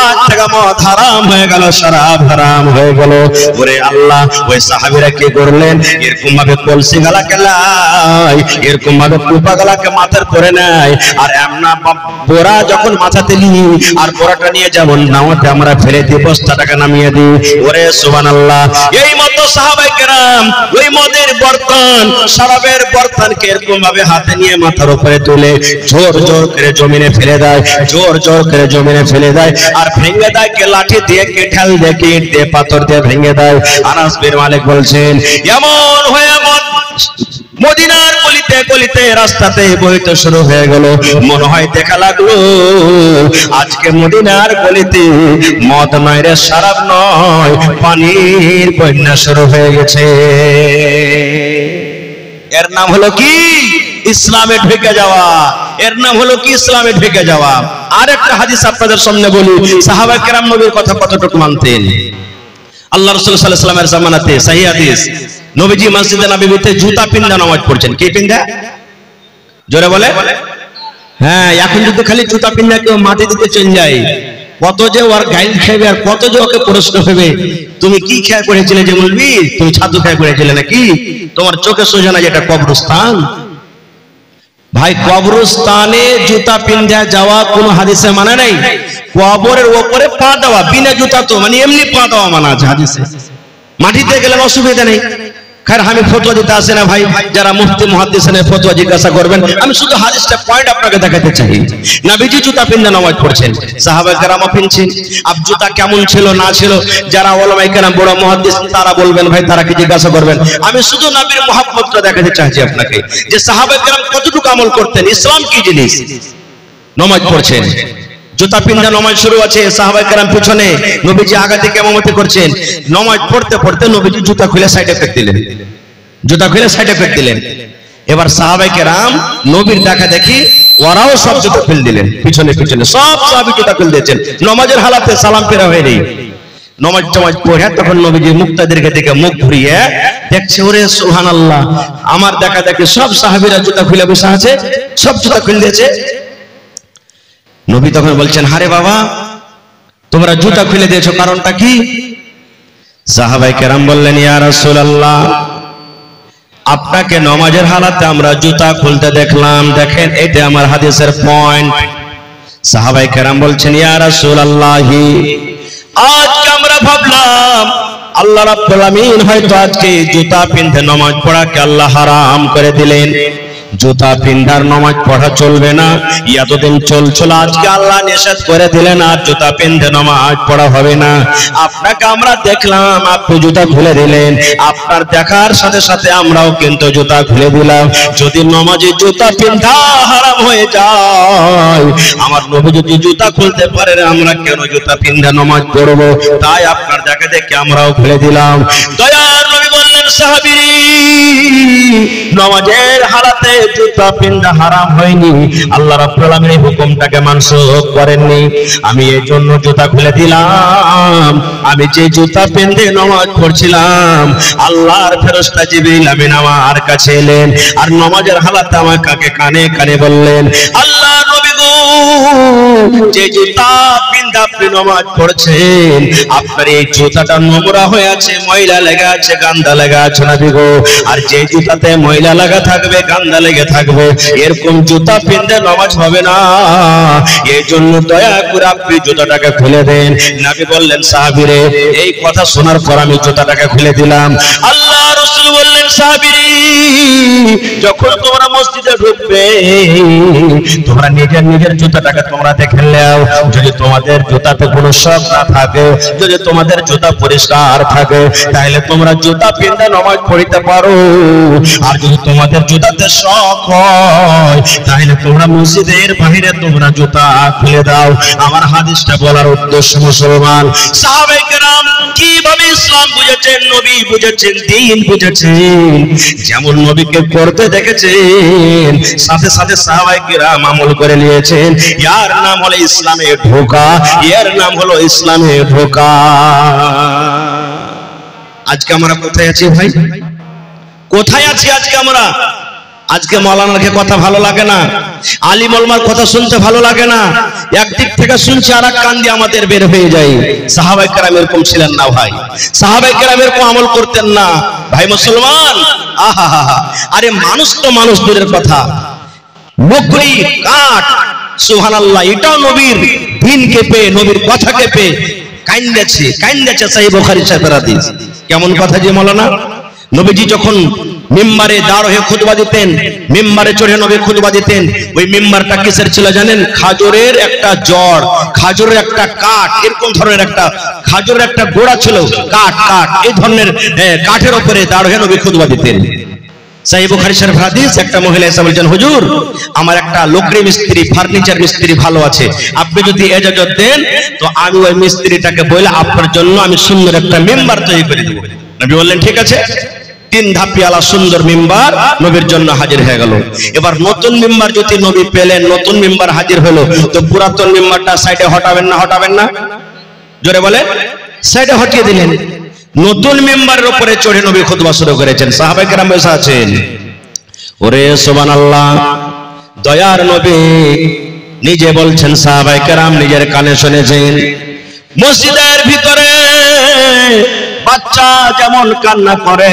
[SPEAKER 1] আজ থেকে মদ হারাম হয়ে গেল, শরাব হারাম হয়ে গেল। ওরে আল্লাহ, ওই সাহাবীরা কি করলেন? এরকম ভাবে কলসি গালাকে লাই, এরকম ভাবে কুপা গালাকে মাথার করে নেয়, আর এমনা বোরা যখন মাথাতে নিই, আর বোরাটা নিয়ে যেমন নাওতে আমরা ফেলে দিই, বস্তাটাকে নামিয়ে দিই। ওরে সুবহানাল্লাহ, এই মতো সাহাবায়ে কেরাম ওই মদের বর্তন, শরাবের বর্তনকে এরকম ভাবে হাতে নিয়ে মাথার উপরে তুলে জোর জোর করে জমিনে ফেলে দেয়, জোর জোর করে জমিনে ফেলে দেয়, আর ভেঙে দেয় কে লাঠি দিয়ে, কে ঢাল দিয়ে, কে ইট দিয়ে, পাথর দিয়ে ভেঙে দেয়। আনাস বিন মালিক বলছেন, এমন হয়ে মদিনার গলিতে গলিতে রাস্তাতে বইতে শুরু হয়ে গেল। মনে হয় দেখা লাগলো আজকে মদিনার গলিতে মদ নয় রে, শরাব নয়, পানির বন্যা শুরু হয়ে গেছে। এর নাম হলো কি? ইসলামে ঢুকে যাওয়া। এর নাম হলো কি? ইসলামে ঢুকে যাওয়া। আর একটা হাদিস আপনাদের সামনে বলি, সাহাবায়ে কেরাম নবীর কথা কতটুকু মানতেন। আল্লাহ রাসূল সাল্লাল্লাহু আলাইহি ওয়াসাল্লামের জামানাতে সহিহ হাদিস, নবীজি মসজিদে নববীতে জুতা পিন্দা নামাজ পড়ছেন। কি পিন্দা? জোরে বলে। হ্যাঁ, এখন যদি খালি জুতা পিন্দা কেউ মাটি দিতে চলে যায়, কত যে ওর গাইল খাইবে, আর কত যে ওকে প্রশ্ন হবে, তুমি কি খেয়া করেছিলে? যে বলবি তুমি ছাতু খেয়া করেছিলে নাকি? তোমার চোখে সোজা না যেটা কবরস্থান। ভাই কবরস্থানে জুতা পিন্ধে যাওয়া কোন হাদিসে মানা নাই। কবরের উপরে পা দেওয়া বিনা জুতা তো মানে এমনি পা দেওয়া মানা আছে হাদিসে। মাটিতে গেলে অসুবিধা নেই। खैर আমি ফতোয়া দিতে আসি না ভাই, যারা মুফতি মুহাদ্দিসিনের ফতোয়া জিজ্ঞাসা করবেন, আমি শুধু হাদিসটা পয়েন্ট আপনাকে দেখাতে চাই। নবীজি জুতা পিন্ধে নামাজ পড়ছেন, সাহাবায়ে কেরামও পিনছেন। আব জুতা কেমন ছিল না ছিল যারা উলামায়ে কেরাম বড় মুহাদ্দিস তারা বলবেন ভাই, তারা কি জিজ্ঞাসা করবেন। আমি শুধু নবীর মহব্বতটা দেখাতে চাইছি আপনাকে যে সাহাবায়ে কেরাম কতটুকু আমল করতেন, ইসলাম কি জিনিস। নামাজ পড়ছেন, জুতা পিন্ধে নামাজ শুরু আছে, সাহাবায়ে কেরাম পিছনে, নবীজি আগে থেকে ইমামতি করছেন। নামাজ পড়তে পড়তে নবীজি জুতা খুলে সাইডে ফেলে দিলেন, জুতা খুলে সাইডে ফেলে দিলেন। এবার সাহাবায়ে কেরাম নবীর দেখা দেখি ওরাও সব জুতা খুলে দিলেন, পিছনে পিছনে সব সাহাবী জুতা খুলে দিয়েছেন। নামাজের হালাতে সালাম ফেরা হয়নি। নামাজ টামাজ পড়ে তখন নবীজি মুক্তাদেরকে দেখে মুখ ঘুরিয়ে দেখছে, ওরে সুবহানাল্লাহ, আমার দেখা দেখি সব সাহাবীরা জুতা খুলে বসে আছে, সব জুতা খুলে দিয়েছে। নবী তখন বলছেন, হারে বাবা, তোমরা জুতা খুলে দিয়েছো, কারণটা কি? সাহাবায়ে কেরাম বললেন, ইয়া রাসূলুল্লাহ, আপনাকে নামাজের হালাতে আমরা জুতা খুলতে দেখলাম, দেখেন এটা আমার হাদিসের পয়েন্ট। সাহাবায়ে কেরাম বলছেন, ইয়া রাসূলুল্লাহ, আজকে আমরা ভাবলাম আল্লাহ রাব্বুল আমিন হয়তো আজকে জুতা পিন্ধে নামাজ পড়াকে আল্লাহ হারাম করে দিলেন। জুতা পিন্ধার নামাজ পড়া চলবে না, এতদিন চলছিল, আজকে আল্লাহ নিষেধ করে দিলেন আর জুতা পিন্ধে নামাজ পড়া হবে না। আপনাকে আমরা দেখলাম, আপনি জুতা খুলে দিলেন, আপনার দেখার সাথে সাথে আমরাও কিন্তু জুতা খুলে দিলাম। যদি নামাজে জুতা পিন্ধা হারাম হয়ে যায়, আমার নবী যদি জুতা খুলতে পারেন, আমরা কেন জুতা পিন্ধে নামাজ পড়বো? তাই আপনার দেখা দেখে আমরাও খুলে দিলাম। দয়ার নবী বললেন, সাহাবীরা, নামাজের হালাতে জুতা পিন্ধা হারাম হয়নি, আল্লাহ রাব্বুল আমিন এই হুকুমটাকে মানসুখ করেননি। আমি এই জন্য জুতা খুলে দিলাম। আমি যে জুতা পিন্ধে নামাজ পড়ছিলাম, আল্লাহর ফেরেশতা জিবরিল আমিন আমার কাছে এলেন আর নামাজের হালাতে আমাকে কানে কানে বললেন, আল্লাহ নবী গো, যে জুতা পিন্ধে আপনি নামাজ পড়ছেন, আপনার এই জুতাটা নোংরা হয়ে আছে, ময়লা লেগে আছে, গান্দা লেগে আছে নবী গো। আর যে জুতাতে ময়লা লাগা থাকবে, গান্দা লেগে থাকবে, এরকম জুতা পিন্ধে নামাজ হবে না। এই জন্য দয়া করে আপনি জুতাটাকে খুলে দেন। নবী বললেন, সাহাবীরে, এই কথা শোনার পর আমি জুতাটাকে খুলে দিলাম। আল্লাহ রাসূল বললেন, সাহাবীরে, যখন তোমরা মসজিদে ঢুকবে, তোমরা নিজের নিজের জুতাটাকে তোমরা দেখে নাও। যদি তোমাদের জুতাতে কোনো শক না থাকে, যদি তোমাদের জুতা পরিষ্কার থাকে, তাহলে তোমরা জুতা পিন্ধে নামাজ পড়িতে পারো। আর যদি তোমাদের জুতাতে শক হয়, তাহলে তোমরা মসজিদের বাইরে তোমরা জুতা খুলে দাও। আমার হাদিসটা বলার উদ্দেশ্য, মুসলমান সাহাবায়ে কেরাম কিভাবে ইসলাম বুঝেছেন, নবী বুঝেছেন, দ্বীন বুঝেছেন, যেমন নবীকে করতে দেখেছেন, সাথে সাথে সাহাবায়ে কেরাম আমল করে নিয়েছেন। এর নাম হলো ইসলামে ঢোকা, এর নাম হলো ইসলামে ঢোকা। আজকে আমরা কোথায় আছি ভাই? কোথায় আছি আজকে আমরা? আজকে মাওলানার কথা ভালো লাগে না, আলিম ওলামার কথা শুনতে ভালো লাগে না, একদিক থেকে শুনছি আর এক কান দিয়ে আমাদের বের হয়ে যায়। সাহাবায়ে কেরাম এরকম ছিলেন না ভাই, সাহাবায়ে কেরাম এরকম আমল করতেন না ভাই মুসলমান। আহা, আরে মানুষ তো মানুষ দূরের কথা, বকরি কাঠ, সুবহানাল্লাহ, এটাও নবীর দ্বীনকে পেয়ে, নবীর কথাকে পেয়ে কাইন্দেছে, কাইন্দেছে। সহিহ বুখারী শরীফের হাদিস। কেমন কথা যে মাওলানা, নবীজি যখন মিম্বারে দাঁড় হয়ে খুতবা দিতেন, মিম্বারে চড়ে নবী খুতবা দিতেন, ওই মিম্বারটা কিসের ছিল জানেন? খাজুরের একটা জড়, খাজুরের একটা কাঠ, এরকম ধরনের একটা খাজুরের একটা গোড়া ছিল, কাঠ কাঠ, এই ধরনের কাঠের উপরে দাঁড় হয়ে নবী খুতবা দিতেন। সহিহ বুখারী শরীফের হাদিস। একটা মহিলা এসে বলছেন, হুজুর, আমার একটা লকড়ি মিস্ত্রি, ফার্নিচার মিস্ত্রি ভালো আছে, আপনি যদি ইজাজত দেন তো আমি ওই মিস্ত্রিটাকে বলে আপনার জন্য আমি সুন্দর একটা মিম্বার তৈরি করে দেব। নবী বললেন, ঠিক আছে। 3 ধাপিয়ালা সুন্দর মিম্বার নবীর জন্য হাজির হয়ে গেল। এবার নতুন মিম্বার যদি নবী পেলেন, নতুন মিম্বার হাজির হলো, তো পুরাতন মিম্বারটা সাইডে হটাবেন না? হটাবেন না? জোরে বলেন। সাইডে হটিয়ে দিলেন। নতুন মিম্বারের উপরে চড়ে নবী খুতবা শুরু করেছেন। সাহাবায়ে কেরাম বসে আছেন। ওরে সুবহানাল্লাহ, দয়ার নবী নিজে বলছেন, সাহাবায়ে কেরাম নিজের কানে শুনেছেন, মসজিদের ভিতরে বাচ্চা যেমন কান্না করে,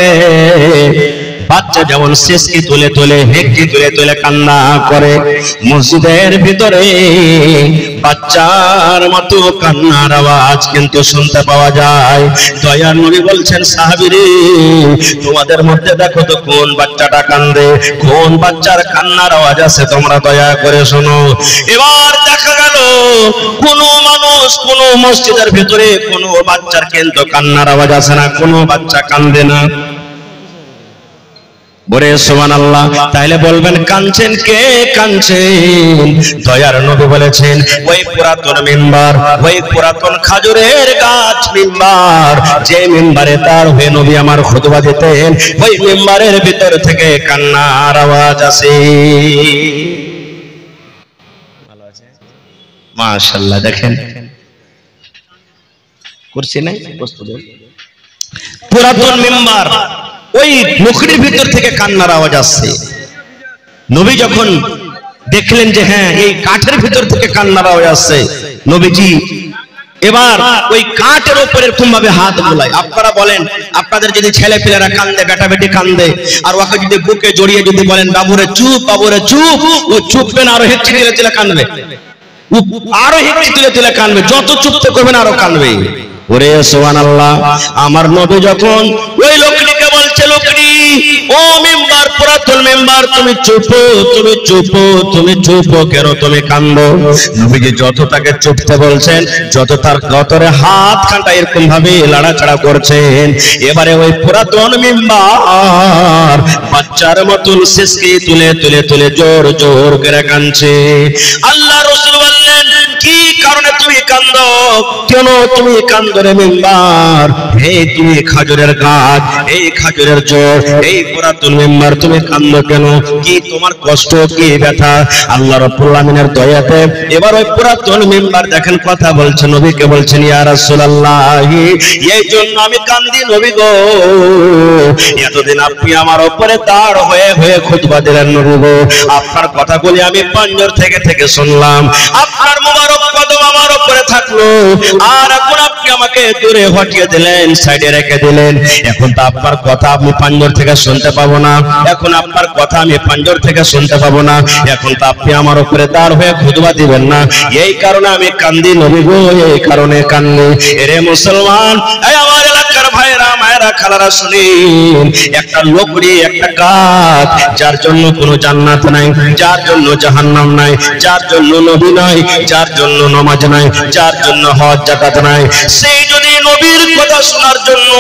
[SPEAKER 1] বাচ্চা যেমন শেষকে তুলে তুলে হেঁকে তুলে তুলে কান্না করে, মসজিদের ভিতরে বাচ্চার মতো কান্নার আওয়াজ কিন্তু শুনতে পাওয়া যায়। দয়ার নবী বলছেন, সাহাবীরে তোমাদের মধ্যে দেখো তো কোন বাচ্চাটা কান্দে, কোন বাচ্চার কান্নার আওয়াজ আছে, তোমরা দয়া করে শোনো। এবার দেখা গেল কোন মানুষ কোন মসজিদের ভিতরে কোন বাচ্চার কিন্তু কান্নার আওয়াজ আসে না, কোন বাচ্চা কান্দে না। বলে সুবহানাল্লাহ। তাইলে বলবেন কাঁদছেন কে? কাঁদছেন দয়ার নবী বলেছেন ওই পুরাতন মিম্বার, ওই পুরাতন খাজুরের গাছ মিম্বার, যে মিম্বারে তার হয়ে নবী আমার খুতবা দিতেন, ওই মিম্বারের ভিতর থেকে কান্নার আওয়াজ আসে। ভালো আছে মাশাআল্লাহ। দেখেন করছি নাই পুরাতন মিম্বার, ওই মুখের ভিতর থেকে কান্নার আওয়াজ আসছে। নবী যখন দেখলেন যে হ্যাঁ এই কাঠের ভিতর থেকে কান্নার আওয়াজ আসছে, নবীজি এবার ওই কাঠের উপর এরকম ভাবে হাত বুলায়। আপনারা বলেন আপনাদের যদি ছেলে পেলেরা কান্দে, বেটা বেটি কান্দে, আর ওকে যদি বুকে জড়িয়ে যদি বলেন বাবুরে চুপ, বাবুরে চুপ, ও চুপবে না, আরো হেঁচে তুলে তুলে কান্দবে, আরো হেঁচে তুলে তুলে কান্দবে, যত চুপতে করবেন আরো কান্দবে। ওরে সুবহানাল্লাহ। আমার নবী যখন ওই লোকটিকে বলছে, লোকটি ও মেম্বার, পুরাতন মেম্বার, তুমি চুপ, তুমি চুপ, তুমি চুপ, কেন তুমি কান্দো? নবীজি যত তাকে চুপতে বলছেন, যত তার গতরে হাত খানটা এরকম ভাবে লাড়াচাড়া করছেন, এবারে ওই পুরাতন মেম্বার বাচ্চার মতন শেষকে তুলে তুলে তুলে জোর জোর করে কাঁদছে। আল্লাহ রাসূল বললেন, কি কারণে তুমি কান্দো? কেন তুমি কান্দো রে মেম্বার? হে তুমি খাজুরের গাছ, এই খাজুরের জোর, এই পুরাতন মেম্বার, তুমি কান্দো কেন? কি তোমার কষ্ট, কি ব্যথা? আল্লাহ রাব্বুল আমিনের দয়াতে এবার ওই পুরাতন মেম্বার দেখেন কথা বলছে, নবীকে বলছেন, ইয়া রাসূলুল্লাহ, এই জন্য আমি কান্দি নবী গো, এতদিন আপনি আমার উপরে দাঁড় হয়ে হয়ে খুতবা দিলেন নবী গো, আপনার কথাগুলি আমি পাঞ্জর থেকে থেকে শুনলাম, আপনার মোবারক কদম আমার উপরে থাকলো, আর এখন আপনি আমাকে দূরে হটিয়ে দিলেন, সাইডে রেখে দিলেন। এখন তো আপনার কথা আমি পাঞ্জর থেকে শুনতে পাবো না, এখন আপনার কথা আমি পাঞ্জর থেকে শুনতে পাবো না, এখন তো আপনি আমার উপরে দাঁড় হয়ে খুতবা দিবেন না, এই কারণে আমি কান্দি নবী গো, এই কারণে কান্দি। এরে মুসলমান, এই আমার এলাকার ভাইরা মায়েরা খালারা শুনেন, একটা লোকড়ি, একটা গাছ, যার জন্য কোনো জান্নাত নাই, যার জন্য জাহান্নাম নাই, যার জন্য নবী নাই, যার জন্য নামাজ নাই, যার জন্য হজ যাকাত নাই, সেই যদি নবীর কথা শোনার জন্য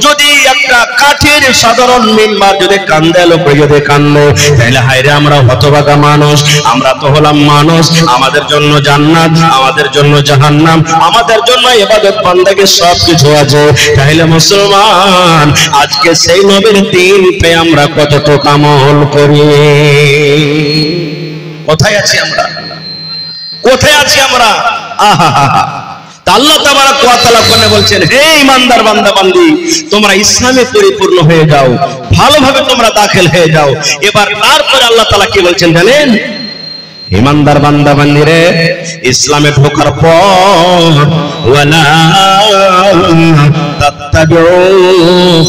[SPEAKER 1] যদি একটা কাঠের সাধারণ মিম্বার যদি কান্দে, লোকে যদি কান্দে, তাহলে হায়রে আমরা হতভাগা মানুষ, আমরা তো হলাম মানুষ, আমাদের জন্য জান্নাত, আমাদের জন্য জাহান্নাম, আমাদের জন্য ইবাদত বান্দাকে সব কিছু আছে। তাহলে মুসলমান, আজকে সেই নবীর দিন পে আমরা কতটুকু আমল করি? কোথায় আছি আমরা? কোথায় আছি আমরা? আহা হা হা। আল্লাহ তাবারাক ওয়া তাআলা কোরআনে বলছেন, হে ঈমানদার বান্দা বান্দি, তোমরা ইসলামে পরিপূর্ণ হয়ে যাও, ভালোভাবে তোমরা দাখিল হয়ে যাও। এবার তারপরে আল্লাহ তাআলা কি বলছেন জানেন? ঈমানদার বান্দা বান্দিরে, ইসলামে ঢোকার পর ওয়ালা তাত্তাবিউ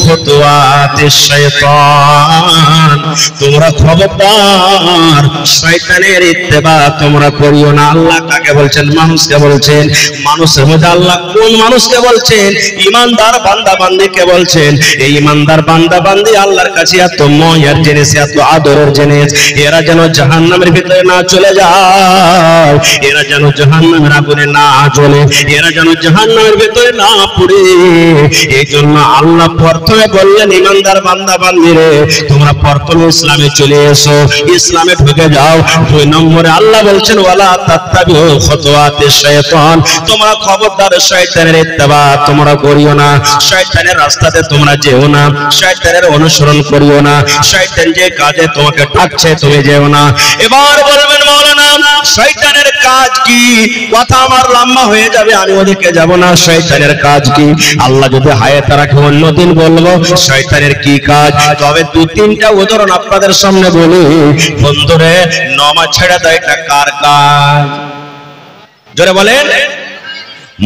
[SPEAKER 1] খুতুওয়াতিশ শাইতান, তোমরা খবরদার শয়তানের ইত্তেবা তোমরা করিও না। আল্লাহ কাকে বলছেন? মানুষকে বলছেন। মানুষের মধ্যে আল্লাহ কোন মানুষকে বলছেন? ঈমানদার বান্দা বান্দিকে বলছেন। এই ঈমানদার বান্দা বান্দি আল্লাহর কাছে এত ময়ের জিনিস, এত আদরের জিনিস, এরা যেন জাহান্নামের ভিতরে না চলে যায়, এরা যেন জাহান্নামের আগুনে না জ্বলে, এরা যেন জাহান্নামের ভিতরে না পড়ে। এই জন্য আল্লাহ প্রথমে বললেন, ঈমানদার বান্দা বান্দিরে, তোমরা প্রথমে ইসলামে চলে এসো, ইসলামে ঢুকে যাও। 2 নম্বরে আল্লাহ বলছেন, ওয়ালা তাত্তাবিউ খুতুওয়াতিশ শাইতান, তোমরা খবরদার শয়তানের ইত্তেবা তোমরা করিও না, শয়তানের রাস্তাতে তোমরা যেও না, শয়তানের অনুসরণ করিও না, শয়তান যে কাজে তোমাকে ডাকছে তুমি যেও না। এবার বলবেন, মাওলানা শয়তানের কাজ কি? কথা আমার লম্বা হয়ে যাবে, আমি ওদিকে যাব না। শয়তানের কাজ কি? আল্লাহ যদি হায়াতে রাখে অন্যদিন বলবো শয়তানের কি কাজ। তবে 2-3টা উদাহরণ আপনাদের সামনে বলি। বন্ধুরে, নামাজ ছেড়ে দেয় এটা কার কাজ? জোরে বলেন।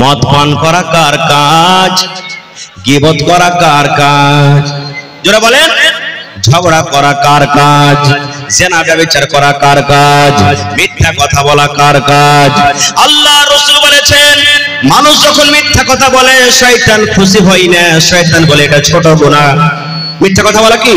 [SPEAKER 1] মদ পান করা কার কাজ? গীবত করা কার কাজ? জোরে বলেন। ঝগড়া করা কার কাজ? জেনা ব্যভিচার করা কার কাজ? মিথ্যা কথা বলা কার কাজ? আল্লাহ রাসূল বলেছেন মানুষ যখন মিথ্যা কথা বলে শয়তান খুশি হয় না, শয়তান বলে এটা ছোট গুনাহ। মিথ্যা কথা বলা কি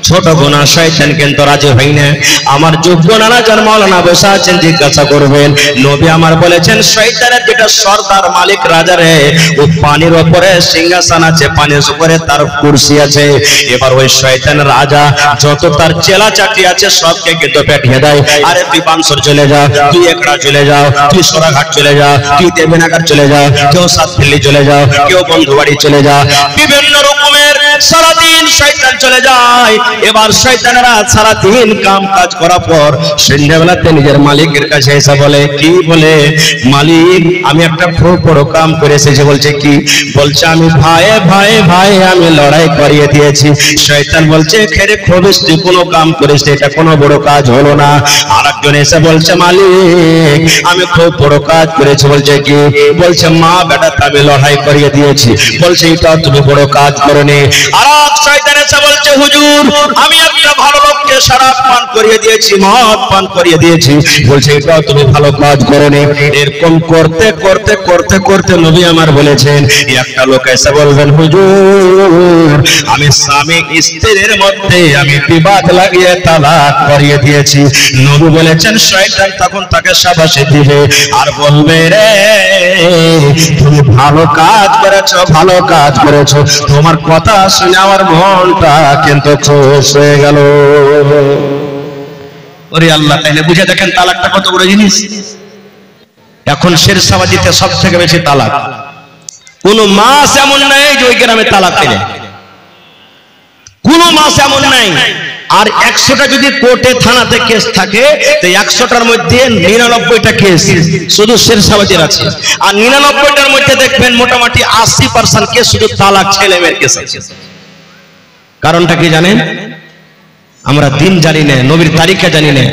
[SPEAKER 1] ছোট গুনাহ, শয়তান কিন্তু রাজি হয় না। আমার যোগ্য নানা যার মাওলানা বসা আছেন জিজ্ঞাসা করবেন, নবী আমার বলেছেন শয়তানের যেটা সর্দার মালিক রাজা রে, ও পানির উপরে সিংহাসন আছে, পানির উপরে তার কুরসি আছে। এবার ওই শয়তান রাজা যত তার চেলা চাটি আছে সবকে কিন্তু পাঠিয়ে দেয়, আরে তুই বানসর চলে যা, তুই একড়া চলে যাও, তুই সোরাঘাট চলে যা, তুই দেবেনাঘাট চলে যাও, কেউ সাতপল্লী চলে যাও, কেউ বন্ধুবাড়ি চলে যা, বিভিন্ন রকমের সারাদিন শয়তান চলে যায়। এবার শয়তানেরা সারাদিন কাম কাজ করার পর সন্ধ্যাবেলাতে নিজের মালিকের কাছে এসে বলে, কি বলে, মালিক আমি একটা খুব বড় কাম করে এসেছি। বলছে কি? বলছে আমি ভাই ভাই ভাই আমি লড়াই করিয়ে দিয়েছি। শয়তান বলছে খেরে খবিস তুই কোনো কাম করিস, এটা কোনো বড় কাজ হলো না। আর একজন এসে বলছে মালিক আমি খুব বড় কাজ করেছি। বলছে কি? বলছে মা বেটা আমি লড়াই করিয়ে দিয়েছি। বলছে এটা তুমি বড় কাজ করনি। আর শয়তান এসে বলছে হুজুর আমি একটা ভালো লোককে শরাব পান করিয়ে দিয়েছি, মদ পান করিয়ে দিয়েছি। বলছে এটা তুমি ভালো কাজ করনি। এরকম করতে করতে করতে করতে নবী আমার বলেছেন একটা লোক এসে বলবেন হুজুর আমি স্বামী স্ত্রীর মধ্যে আমি বিবাদ লাগিয়ে তালাক করিয়ে দিয়েছি। নবী বলেছেন শয়তান তখন তাকে শাবাশি দিবে আর বলবে রে তুমি ভালো কাজ করেছো, ভালো কাজ করেছো। তোমার কথা শুনে আমার মনটা কিন্তু খুশ হয়ে গেল। ওরে আল্লাহ, তাইলে বুঝে দেখেন তালাকটা কত বড় জিনিস। এখন শেরশাবাজিতে সব থেকে বেশি তালাক। কোন মাস এমন নাই যে ওই গ্রামে তালাক পেলে, কোন মাস এমন নাই। আর 100টা যদি কোর্টে থানাতে কেস থাকে তো 100টার মধ্যে 99টা কেস শুধু শেরশাবাজির আছে। আর 99টার মধ্যে দেখবেন মোটামুটি 80% কেস শুধু তালাক ছেলে মেয়ের কেস আছে। কারণটা কি জানেন? আমরা দিন জানি না, নবীর তারিখা জানি না।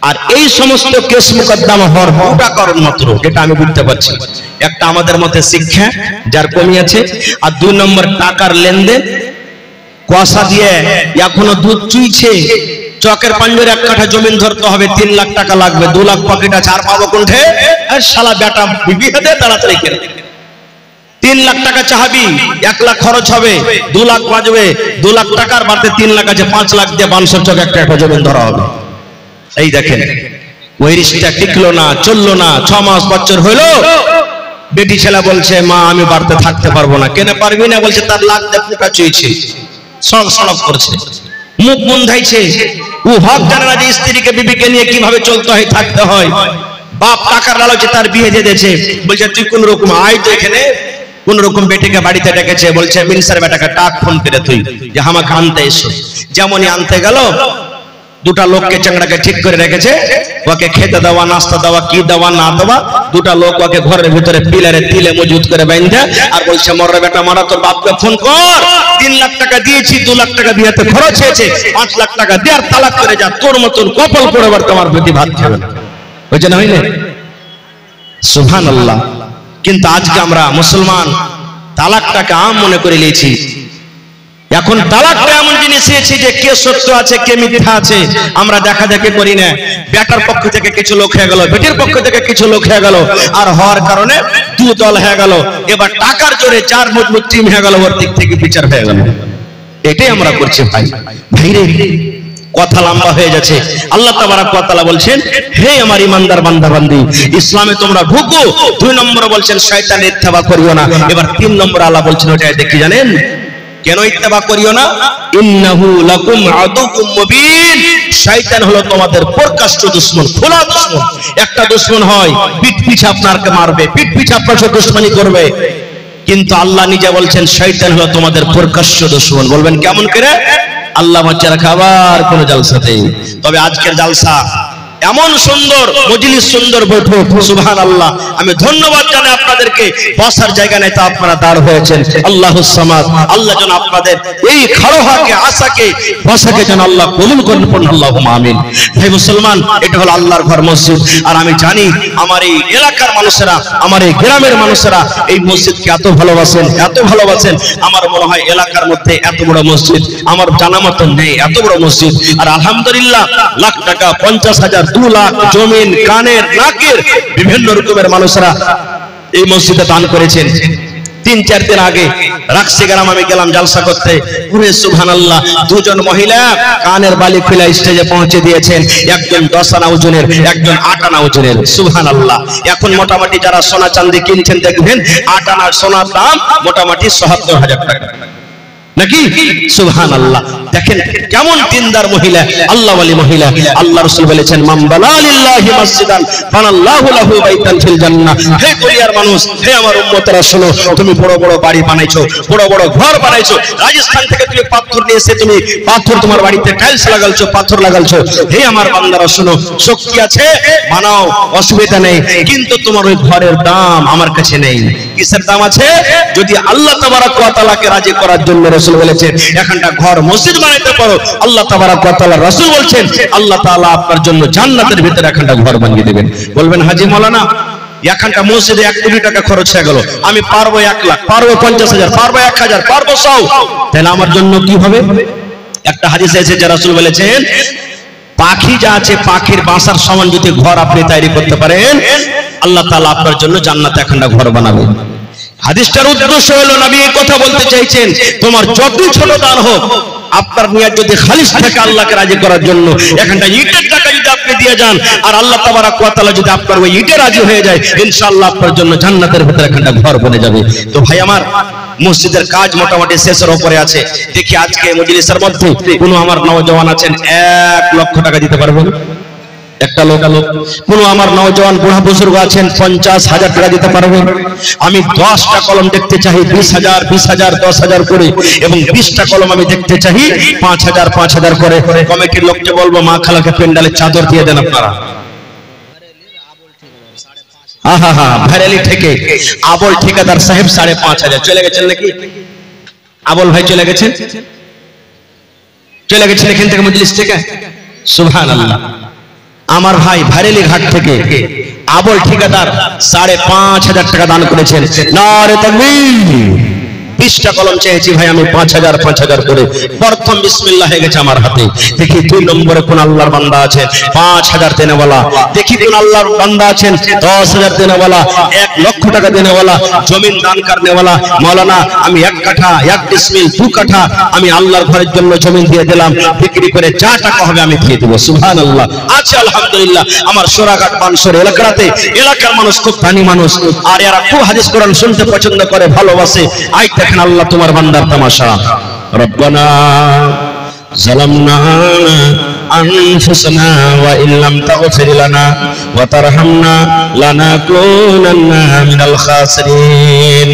[SPEAKER 1] আর এই সমস্ত কেস মুকদ্দমা হওয়ার দুটা কারণ মাত্র, যেটা আমি বুঝতে পারছি। একটা আমাদের মধ্যে শিক্ষা যার কমি আছে, আর 2 নম্বর টাকার লেনদেন। কুয়াশা দিয়ে এখনো দুধ চুইছে, চকের পাঞ্জরে 1 কাঠা জমিন ধরতে হবে, 3 লাখ টাকা লাগবে, 2 লাখ পকেট আছে, আর পাবো কোনঠে? শালা বেটা বিবি হাতে তাড়াতাড়ি কেন 3 লাখ টাকা চাহাবি, 1 লাখ খরচ হবে, 2 লাখ বাজবে, 2 লাখ টাকার বাড়তে 3 লাখ আছে, 5 লাখ দিয়ে বানসর চক একটা জমিন ধরা হবে। এই দেখেন ওই রিস্কটা টিকলো না, চললো না, 6 মাস বছর হইলো, বেটি ছেলে বলছে মা আমি বাড়তে থাকতে পারবো না। কেন পারবি না? বলছে তার লাখ দেখা চুইছে, সড়ক সড়ক করছে, মুখ বন্ধাইছে, ও হক জানে না যে স্ত্রীকে বিবিকে নিয়ে কিভাবে চলতে হয়, থাকতে হয়। বাপ টাকার লালচে তার বিয়ে দিয়ে দিয়েছে। বলছে তুই কোন রকম আয় তো এখানে, কোন রকম বেটিকে বাড়িতে ডেকেছে। বলছে মিনসার বেটাকে টাক ফোন করে তুই যে আমাকে আনতে এসো। যেমনই আনতে গেল, 2টা লোককে চাংড়াকে ঠিক করে রেখেছে, ওকে খেতে দেওয়া, নাস্তা দেওয়া, কি দেওয়া না দেওয়া। 2টা লোক ওকে ঘরের ভিতরে পিলারে তিলে মজুদ করে বাইন্ধে আর বলছে মররে বেটা মারা, তোর বাপকে ফোন কর, 3 লাখ টাকা দিয়েছি, 2 লাখ টাকা বিয়েতে খরচ হয়েছে, 5 লাখ টাকা দিয়ে আর তালাক করে যা, তোর মতন কপাল পড়েবার তোমার প্রতি ভাত খাবে না। বুঝছে না? হইলে সুবহানাল্লাহ। কিন্তু আজকে আমরা মুসলমান তালাকটাকে আম মনে করে নিয়েছি। এখন তালাকটা এমন জিনিস হয়েছে যে কে সত্য আছে কে মিথ্যা আছে আমরা দেখা দেখি করি না। বেটার পক্ষ থেকে কিছু লোক হয়ে গেল, বেটির পক্ষ থেকে কিছু লোক হয়ে গেল, আর হওয়ার কারণে 2 দল হয়ে গেল। এবার টাকার জোরে 4 মজবুত টিম হয়ে গেল, ওর দিক থেকে বিচার হয়ে গেল। এটাই আমরা করছি ভাই। ভাইরে কথা লম্বা হয়ে যাচ্ছে। আল্লাহ তাবারক ওয়া তাআলা বলছেন হে আমার ইমানদার বান্দা বান্দি, ইসলামে তোমরা ঢুকো। 2 নম্বরে বলছেন শয়তানের ইত্তেবা করিও না। এবার 3 নম্বরে আল্লাহ বলছেন ওটা দেখি জানেন কেন ইত্তেবা করিও না? ইন্নাহু লাকুম আদুউম মুবিন, শয়তান হলো তোমাদের প্রকাশ্য দুশমন, খোলা দুশমন। একটা দুশমন হয় পিঠ পিছে আপনাকে মারবে, পিঠ পিছে আপনার সাথে দুশমনি করবে, কিন্তু আল্লাহ নিজে বলছেন শয়তান হলো তোমাদের প্রকাশ্য দুশমন। বলবেন কেমন করে? আল্লাহ বাচ্চারা খাবার কোন জালসাতে। তবে আজকের জালসা এমন সুন্দর মজলিস, সুন্দর বৈঠক, সুবহানাল্লাহ। আমি ধন্যবাদ জানাই আপনাদেরকে, বসার জায়গা নেই তা আপনারা দাঁড় হয়েছেন। আল্লাহুস সামাদ, আল্লাহ যেন আপনাদের এই খারোহাকে, আশাকে, বসাকে যেন আল্লাহ কবুল করেন, পড়ুন আল্লাহুম্মা আমিন। হে মুসলমান, এটা হলো আল্লাহর ঘর, মসজিদ। আর আমি জানি আমার এই এলাকার মানুষেরা, আমার এই গ্রামের মানুষেরা এই মসজিদকে এত ভালোবাসেন, এত ভালোবাসেন। আমার মনে হয় এলাকার মধ্যে এত বড় মসজিদ আমার জানা মতো নেই, এত বড় মসজিদ। আর আলহামদুলিল্লাহ, লাখ টাকা, 50,000, 2 লাখ জমিন, কানের, নাকের বিভিন্ন রকমের মানুষরা এই মসজিদে দান করেছেন। 3-4 দিন আগে রাকসি গ্রাম আমি গেলাম জালসা করতে। ওরে সুবহানাল্লাহ, 2 জন মহিলা কানের বালি খুলে স্টেজে পৌঁছে দিয়েছেন। একজন 10 আনা ওজনের, একজন 8 আনা ওজনের। সুবহানাল্লাহ। এখন মোটামুটি যারা সোনা চাঁদি কিনছেন দেখবেন 8 আনার সোনার দাম মোটামুটি ৭৭,০০০ টাকা নাকি? সুবহানাল্লাহ। দেখেন কেমন দিনদার মহিলা, আল্লাহওয়ালি মহিলা। আল্লাহ রাসূল বলেছেন, মান বানা লিল্লাহি মসজিদান বানাল্লাহু লাহু বাইতান ফিল জান্নাহ। হে দুনিয়ার মানুষ, হে আমার উম্মতেরা, শোনো, তুমি বড় বড় বাড়ি বানাইছো, বড় বড় ঘর বানাইছো, রাজস্থান থেকে তুমি পাথর নিয়ে এসে তুমি পাথর তোমার বাড়িতে টাইলস লাগালছো, পাথর লাগালছো। হে আমার বান্দারা, শোনো, শক্তি আছে বানাও, অসুবিধা নেই, কিন্তু তোমার ওই ঘরের দাম আমার কাছে নেই। কিসের দাম আছে? যদি আল্লাহ তাবারক ওয়া তাআলাকে রাজি করার জন্য রাসূল বলেছেন এখানটা ঘর মসজিদ বানাইতে পারো, আল্লাহ তাবারক ওয়া তাআলা রাসূল বলছেন আল্লাহ তাআলা আপনার জন্য জান্নাতের ভিতরে এখানটা ঘর বানিয়ে দেবেন। বলবেন, হাজী মাওলানা, এখানটা মসজিদে 1 কোটি টাকা খরচ হয়ে গেল, আমি পারবো 1 লাখ, পারবো 50,000, পারবো 1000, পারবো 100, তাহলে আমার জন্য কি হবে? একটা হাদিসে এসেছে যে রাসূল বলেছেন, পাখি যা আছে, পাখির বাসার সমান যদি ঘর আপনি তৈরি করতে পারেন, আল্লাহ তাআলা আপনার জন্য জান্নাতে এখানটা ঘর বানাবে। হাদিসটার উদ্দেশ্য হলো নবী এই কথা বলতে চাইছেন, তোমার যতই ছোট দান হোক, আপনার নিয়ত যদি খালিস থাকে আল্লাহকে রাজি করার জন্য, এখানটা ইটের টাকা যদি আপনি দিয়ে যান আর আল্লাহ তাবারক ওয়া তাআলা যদি আপনার ওই ইটে রাজি হয়ে যায়, ইনশাআল্লাহ আপনার জন্য জান্নাতের ভিতরে এখানটা ঘর বনে যাবে। তো ভাই আমার, মসজিদের কাজ মোটামুটি শেষের উপরে আছে। দেখি আজকে মজলিসের মধ্যে কোনো আমার নওজওয়ান আছেন 1 লক্ষ টাকা দিতে পারবেন? একটা লোক, কোনো আমার নওজওয়ান বুড়া বুজুর্গ আছেন 50,000 টাকা দিতে পারবেন? আমি 10টা কলম দেখতে চাই 20,000, 20,000, 10,000 করে, এবং 20টা কলম আমি দেখতে চাই 5,000, 5,000 করে। কমিটির লোককে বলবো মা খালাকে পেন্ডালে চাদর দিয়ে দেন আপনারা। ভাইরালি থেকে আবল ঠিকাদার সাহেব 5,500 চলে গেছেন নাকি? আবল ভাই চলে গেছেন, চলে গেছেন এখান থেকে মজলিস থেকে। সুবহানাল্লাহ। আমার ভাই ভাইরালি ঘাট থেকে আবল ঠিকাদার 5,500 টাকা দান করেছেন। নারে তাকবীর। 20টা কলম চেয়েছি ভাই আমি 5,000, 5,000 করে। প্রথম বিসমিল্লাহ হয়ে গেছে আমার হাতে। দেখি 2 নম্বরে কোন আল্লাহর বান্দা আছেন 5,000 দেনেওয়ালা, দেখি কোন আল্লাহর বান্দা আছেন 10,000 দেনেওয়ালা, 1 লক্ষ টাকা দেনেওয়ালা, জমিন দান করনেওয়ালা। মাওলানা, আমি 1 কাঠা, 1 ডিসমিল, 2 কাঠা আমি আল্লাহর ঘরের জন্য জমিন দিয়ে দিলাম, বিক্রি করে যা টাকা হবে আমি দিয়ে দেব। সুবহানাল্লাহ। আচ্ছা, আলহামদুলিল্লাহ। আমার সোরাঘাট বানসর এলাকাতে এলাকার মানুষ খুব ধনী মানুষ, আর এরা খুব হাদিস কোরআন শুনতে পছন্দ করে, ভালোবাসে। আই দেখেন আল্লাহ তোমার বান্দার তামাশা। রব্বানা যালামনা আনফুসানা ওয়া ইল্লাম তাগফির লানা ওয়া তারহামনা লানাকুনান্না মিনাল খাসিরিন।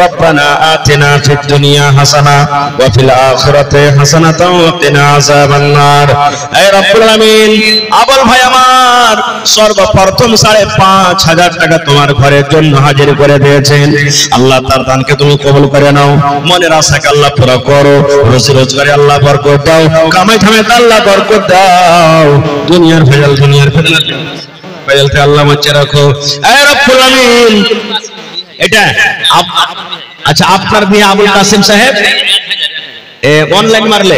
[SPEAKER 1] রব্বানা আতিনা ফিদ দুনিয়া হাসানা ওয়া ফিল আখিরাতি হাসানাতাও ওয়া কিনা আযাবান নার। হে রব্বুল আলামিন, আবুল ভাই আমার সর্বপ্রথম 5,500 টাকা তোমার ঘরের জন্য হাজির করে দিয়েছেন। আল্লাহ তার দানকে তুমি কবুল করে নাও, মনের আশাকে আল্লাহ পুরা করো, রুজি রোজগারে আল্লাহ বরকত দাও, কামাই ধামে আল্লাহ বরকত দাও, দুনিয়ার ভেজালতে আল্লাহ বাঁচিয়ে রাখো। হে রব্বুল আলামিন, এটা আচ্ছা আপনার মেয়ে আবুল কাসিম সাহেব অনলাইন মারলে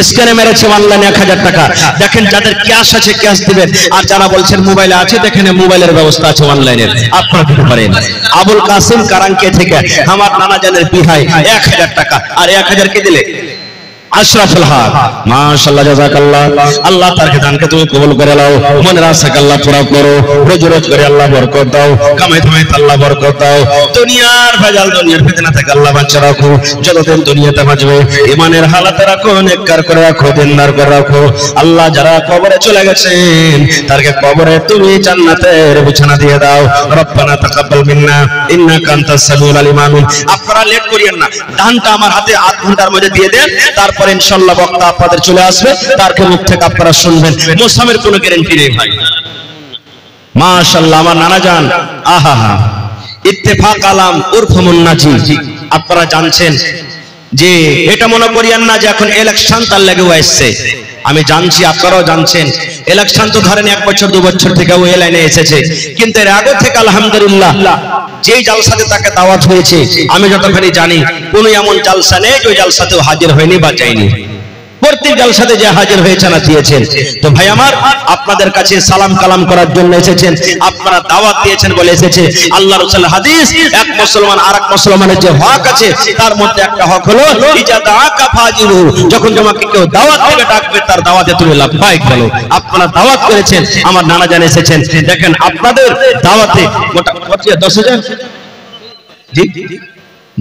[SPEAKER 1] স্ক্যানে মেরেছে অনলাইন 1,000 টাকা। দেখেন যাদের ক্যাশ আছে ক্যাশ দিবেন, আর যারা বলছেন মোবাইলে আছে দেখেন মোবাইলের ব্যবস্থা আছে অনলাইনের, আপনারা দিতে পারেন। আবুল কাসিম কারাঙ্কে থেকে আমার নানা জানের বিহাই 1,000 টাকা, আর 1,000 কে দিলে আশরাফুল হক। মাশাআল্লাহ, জাযাকাল্লাহ। আল্লাহ তার দানকে তুমি কবুল করে নাও, মনের আশাকে আল্লাহ পুরা করো, রোজি রোজগারে আল্লাহ বরকত দাও, কামাই ধামাই আল্লাহ বরকত দাও, দুনিয়ার ভেজাল দুনিয়ার ফিতনা থেকে আল্লাহ বাঁচিয়ে রাখো, যতদিন দুনিয়াতে বাঁচবে ঈমানের হালাতে রাখো, নেককার করে রাখো, দিনদার করে রাখো। আল্লাহ যারা কবরে চলে গেছেন তারকে কবরে তুমি জান্নাতের বিছানা দিয়ে দাও। রব্বানা তাকাব্বাল মিন্না ইন্নাকা আনতাস সামিউল আলিম। আপনারা লেট করিয়েন না, দানটা আমার হাতে 8 ঘন্টার মধ্যে দিয়ে দেন, তারপর তারপরে ইনশাআল্লাহ বক্তা আপনাদের চলে আসবে, তারপর মুখ থেকে আপনারা শুনবেন। মোসামের কোনো গ্যারান্টি নেই ভাই। মাশাআল্লাহ আমার নানা জান, আহা হা, ইত্তেফাক আলাম উরফ মুন্নাজি। আপনারা জানছেন যে এটা মনে করিয়েন না যে এখন ইলেকশন তার লেগেও আসছে। আমি জানছি, আপনারাও জানছেন, ইলেকশন তো ধরেন 1 বছর 2 বছর থেকে ওই লাইনে এসেছে, কিন্তু এর আগে থেকে আলহামদুলিল্লাহ যেই জালসাতে তাকে দাওয়াত হয়েছে, আমি যতখানি জানি কোনো এমন জালসা নেই যে ওই জালসাতেও হাজির হয়নি বা যায়নি। প্রত্যেক জালসাতে যে হাজির হয়েছে না দিয়েছেন। তো ভাই আমার, আপনাদের কাছে সালাম কালাম করার জন্য এসেছেন, আপনারা দাওয়াত দিয়েছেন বলে এসেছে। আল্লাহ রাসূলের হাদিস, এক মুসলমান আরেক মুসলমানের যে হক আছে তার মধ্যে একটা হক হলো ইজা দাআকা ফাজিরু, যখন তোমাকে কেউ দাওয়াত থেকে ডাকবে তার দাওয়াতে তুমি লাব্বাইক বলো। আপনারা দাওয়াত করেছেন, আমার নানা জান এসেছেন। দেখেন আপনাদের দাওয়াতে মোটামুটি 10,000, জি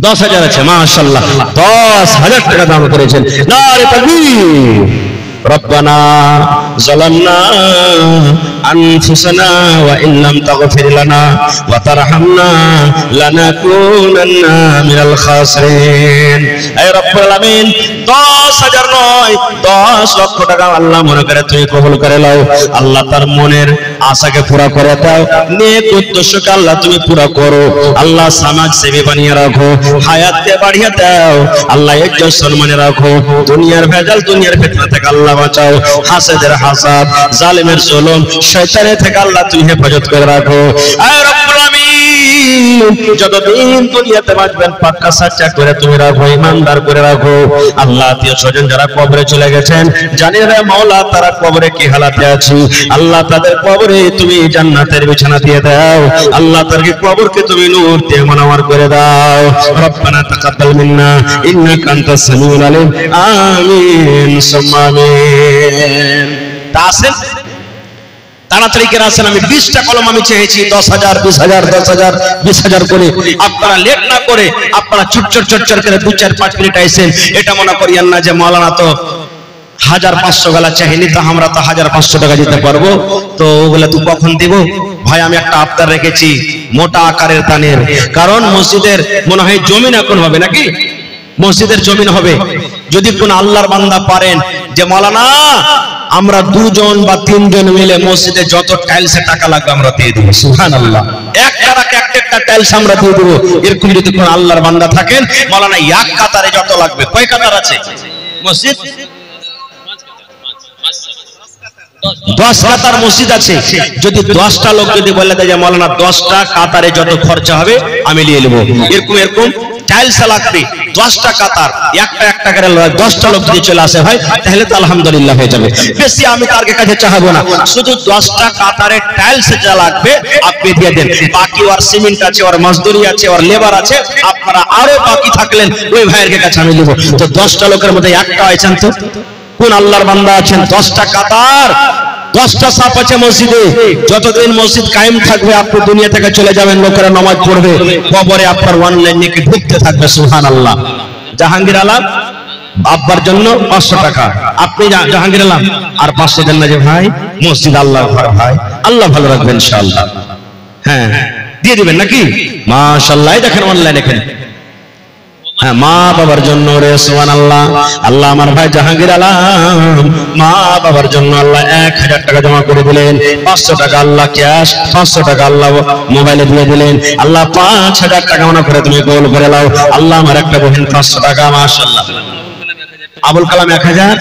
[SPEAKER 1] 10,000 আছে। মাশাআল্লাহ 10,000 টাকা দান করেছেন। নারে তাকবীর। রব্বানা যালামনা আনফুসানা ওয়া ইন লাম তাগফির লানা ওয়া তারহামনা লানাকুনান্না মিনাল খাসিরিন। হে রব্বুল আলামিন, 10,000 নয় 10 লক্ষ টাকা আল্লাহ মনে করে তুমি কবুল করে নাও। আল্লাহ তার মনের আশাকে পুরা করে দাও, নেক উদ্দেশ্যকে আল্লাহ তুমি পুরা করো। আল্লাহ সমাজ সেবী বানিয়ে রাখো, হায়াতকে বাড়িয়ে দাও। আল্লাহ ইজ্জত সম্মানে রাখো, দুনিয়ার ভেজাল দুনিয়ার ফিতনা থেকে আল্লাহ বাঁচাও, হাসেদের হাসাদ, জালিমের জুলুম, শয়তানের থেকে আল্লাহ তুমি হেফাজত করে রাখো। হে রব্বুল আমিন, যতদিন দুনিয়াতে বাঁচবেন পাক্কা সাচ্চা করে তুমি রাখো, ইমানদার করে রাখো। আল্লাহ আত্মীয় স্বজন যারা কবরে চলে গেছেন, জানি রে মাওলা তারা কবরে কি হালাতে আছে, আল্লাহ তাদের কবরে তুমি জান্নাতের বিছানা দিয়ে দাও। আল্লাহ তাদেরকে কবরকে তুমি নূর দিয়ে মুনাওয়ার করে দাও। রব্বানা তাকাব্বাল মিন্না ইন্নাকা আনতাস সামিউল আলিম। আমিন সুম্মা আমিন। তা আসেন তাড়াতাড়ি করে আসেন। আমি 20টা কলম আমি চেয়েছি, 10,000 20,000 10,000 20,000 করে। আপনারা লেট না করে আপনারা চুটচর করে 2-4-5 মিনিট আইছেন। এটা মনে করিয়েন না যে মাওলানা তো 1500 গলা চাইনি, তো আমরা তো 1500 টাকা দিতে পারবো, তো ওগুলা তুই কখন দিব? ভাই আমি একটা আবদার রেখেছি মোটা আকারের দানের, কারণ মসজিদের মনে হয় জমিন এখন হবে নাকি, মসজিদের জমিন হবে। যদি কোন আল্লাহর বান্দা পারেন যে মাওলানা আমরা 2 জন বা 3 জন মিলে মসজিদে যত টাইলসে টাকা লাগবে আমরা দিয়ে দেব, সুবহানাল্লাহ, একটা টাইলস আমরা দিয়ে দেব। এরকম যদি কোন আল্লাহর বান্দা থাকেন, মাওলানা এক কাতারে যত লাগবে, কয় কাতার আছে মসজিদ? 10 কাতার মসজিদ আছে। যদি 10টা লোক যদি বলে দেয় যে মাওলানা 10টা কাতারে যত খরচা হবে আমি নিয়ে নেব, এরকম টাইলস লাগবে 10টা কাতার, একটা করে 10টা লোক যদি চলে আসে ভাই, তাহলে তো আলহামদুলিল্লাহ হয়ে যাবে। বেশি আমি তার কাছে চাইবো না, শুধু 10টা কাতারে টাইলস যা লাগবে আপনি দিয়ে দেন। বাকি ওর সিমেন্ট আছে, ওর মজদুরি আছে, ওর লেবার আছে, আপনারা আরো বাকি থাকলেন ওই ভাইয়ের কাছে আমি নেব। তো 10টা লোকের মধ্যে একটা আছেন, তো কোন আল্লাহর বান্দা আছেন 10টা কাতার 10টা সাপ আছে মসজিদে, যতদিন মসজিদ কায়েম থাকবে আপনি দুনিয়া থেকে চলে যাবেন, লোকেরা নামাজ পড়বে, কবরে আপনার অনলাইন নিয়ে ঢুকতে থাকবে, সুবহানাল্লাহ। জাহাঙ্গীর আলম আব্বার জন্য 500 টাকা, আপনি জাহাঙ্গীর আলম আর 500 দেন না যে ভাই, মসজিদ আল্লাহর ঘর ভাই, আল্লাহ ভালো রাখবেন ইনশাআল্লাহ। হ্যাঁ দিয়ে দিবেন নাকি? মাশাআল্লাহ। দেখেন অনলাইন এখানে, হ্যাঁ মা বাবার জন্য রে, সুবহানাল্লাহ। আল্লাহ আমার ভাই জাহাঙ্গীর আলম মা বাবার জন্য আল্লাহ 1000 টাকা জমা করে দিলেন, 500 টাকা আল্লাহ ক্যাশ, 500 টাকা আল্লাহ মোবাইলে দিয়ে দিলেন। আল্লাহ 5000 টাকা মনে করে তুমি কবুল করে নাও। আল্লাহ আমার একটা বহিন 500 টাকা, মাশাআল্লাহ। আবুল কালাম 1000,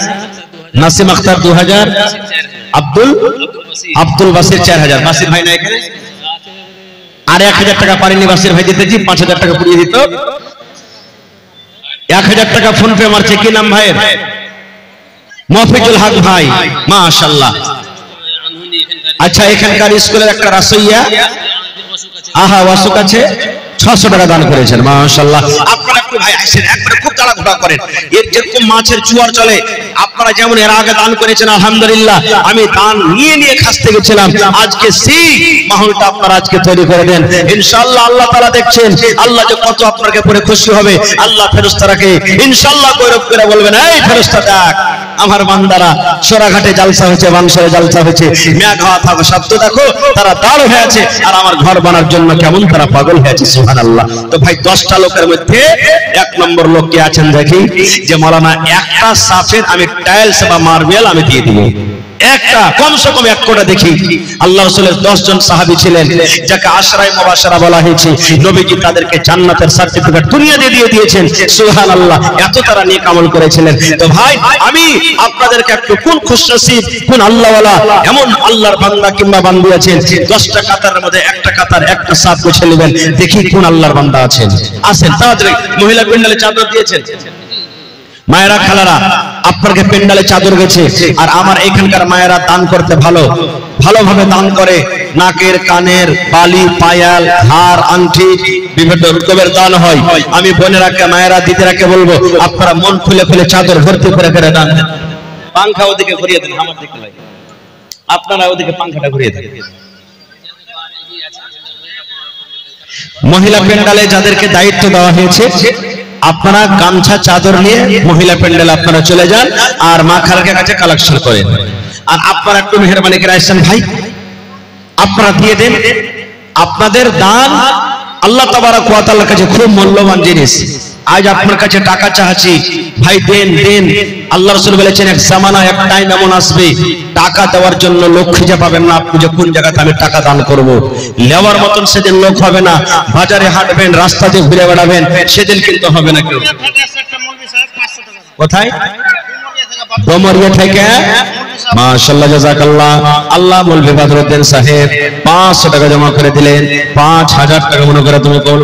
[SPEAKER 1] নাসিম আখতার 2000, আব্দুল বাসির 4000। বাসির ভাই না এখানে? আর 1000 টাকা পারেনি বাসির ভাই দিতেছি, 5000 টাকা পুড়িয়ে দিত। 1000 টাকা ফোন পে মারছে, কি নাম ভাইয়ের? মফিজুল হক ভাই, মাশাআল্লাহ। আচ্ছা এখানকার স্কুলের একটা রাসইয়া, আহা ওয়াসুক আছে, 600 টাকা দান করেছেন, মাশাআল্লাহ। আপনারা একটু ভাই আইছেন, একবারে খুব তাড়াহুড়া করেন, এর যেরকম মাছের জোয়ার চলে, আপনারা যেমন এর আগে দান করেছেন আলহামদুলিল্লাহ, আমি দান নিয়ে খাসতে গেছিলাম, আজকে সেই মাহলটা আপনারা আজকে তৈরি করে দেন ইনশাআল্লাহ। আল্লাহ তাআলা দেখছেন, আল্লাহ যে কত আপনাকে পরে খুশি হবে। আল্লাহ ফেরেশতাকে ইনশাআল্লাহ গৌরব করে বলবেন, এই ফেরেশতা দেখ আমার বান্দারা সোরাঘাটে জালসা হয়েছে, বাংশালে জালসা হয়েছে, মেঘ হাওয়া থাকা শব্দ দেখো তারা দাঁড় হয়ে আছে, আর আমার ঘর বানার জন্য কেমন তারা পাগল হয়ে আছে। সুবহানাল্লাহ। তো ভাই 10টা লোকের মধ্যে 1 নম্বর লোক কে আছেন দেখি, যে মাওলানা একটা সাফের আমি টাইলস বা মার্বেল আমি দিয়ে দিব, একটা কমসে কম 1 কোটা দেখি। আল্লাহ রাসূলের 10 জন সাহাবী ছিলেন যাকে আশরায়ে মুবাশশারা বলা হয়েছে, নবীজি তাদেরকে জান্নাতের সার্টিফিকেট দুনিয়া দিয়ে দিয়েছেন। সুবহানাল্লাহ। এত তারা নেক আমল করেছিলেন। তো ভাই আমি আপনাদেরকে একটু কোন খুশনসিব, কোন আল্লাহওয়ালা এমন আল্লাহর বান্দা কিংবা বান্দি আছেন 10টা কাতারের মধ্যে একটা কাতার একটা সাফ গুছিয়ে নেবেন, দেখি কোন আল্লাহর বান্দা আছেন। আসেন তাড়াতাড়ি। মহিলা প্যান্ডেলে চাদর দিয়েছেন, মায়েরা খালারা আপনাকে প্যান্ডেলে চাদর গেছে, আর আমার এখানকার মায়েরা দান করতে ভালোভাবে দান করে, নাকের কানের বালি পায়াল হার আংটি বিভিন্ন রকমের দান হয়। আমি বোনেরাকে মায়েরা দিদিরাকে বলবো আপনারা মন খুলে খুলে চাদর ভর্তি করে করে দান দেন। পাংখা ওদিকে ঘুরিয়ে দেন, আমার দিকে লাগে, আপনারা ওদিকে পাংখাটা ঘুরিয়ে দেন। মহিলা প্যান্ডেলে যাদেরকে দায়িত্ব দেওয়া হয়েছে আপনারা গামছা চাদর নিয়ে মহিলা প্যান্ডেলে আপনারা চলে যান, আর মা খালার কাছে কালেকশন করেন। আর আপনারা একটু মেহরবানি করে আসেন ভাই, আপনারা দিয়ে দেন। আপনাদের দান আল্লাহ তাবারক ওয়া তাআলার কাছে খুব মূল্যবান জিনিস। আজ আপনার কাছে টাকা চাচ্ছি, ভাই দেন দেন। আল্লাহ রাসূল বলেছেন এক জামানা এক টাইম এমন আসবে টাকা দেওয়ার জন্য লোক খুঁজে পাবেন না আপনি, যে কোন জায়গাতে আমি টাকা দান করব। লেওয়ার মতন সেদিন লোক হবে না, বাজারে হাঁটবেন রাস্তা দিয়ে ঘুরে বেড়াবেন, সেদিন কিন্তু হবে না কেউ। কোথায়? ডোমরিয়া থেকে। মাশাআল্লাহ জাযাকাল্লাহ। আল্লাহ মৌলভী বদরুদ্দিন সাহেব 500 টাকা জমা করে দিলেন, 5000 টাকা মনে করে তুমি কবুল।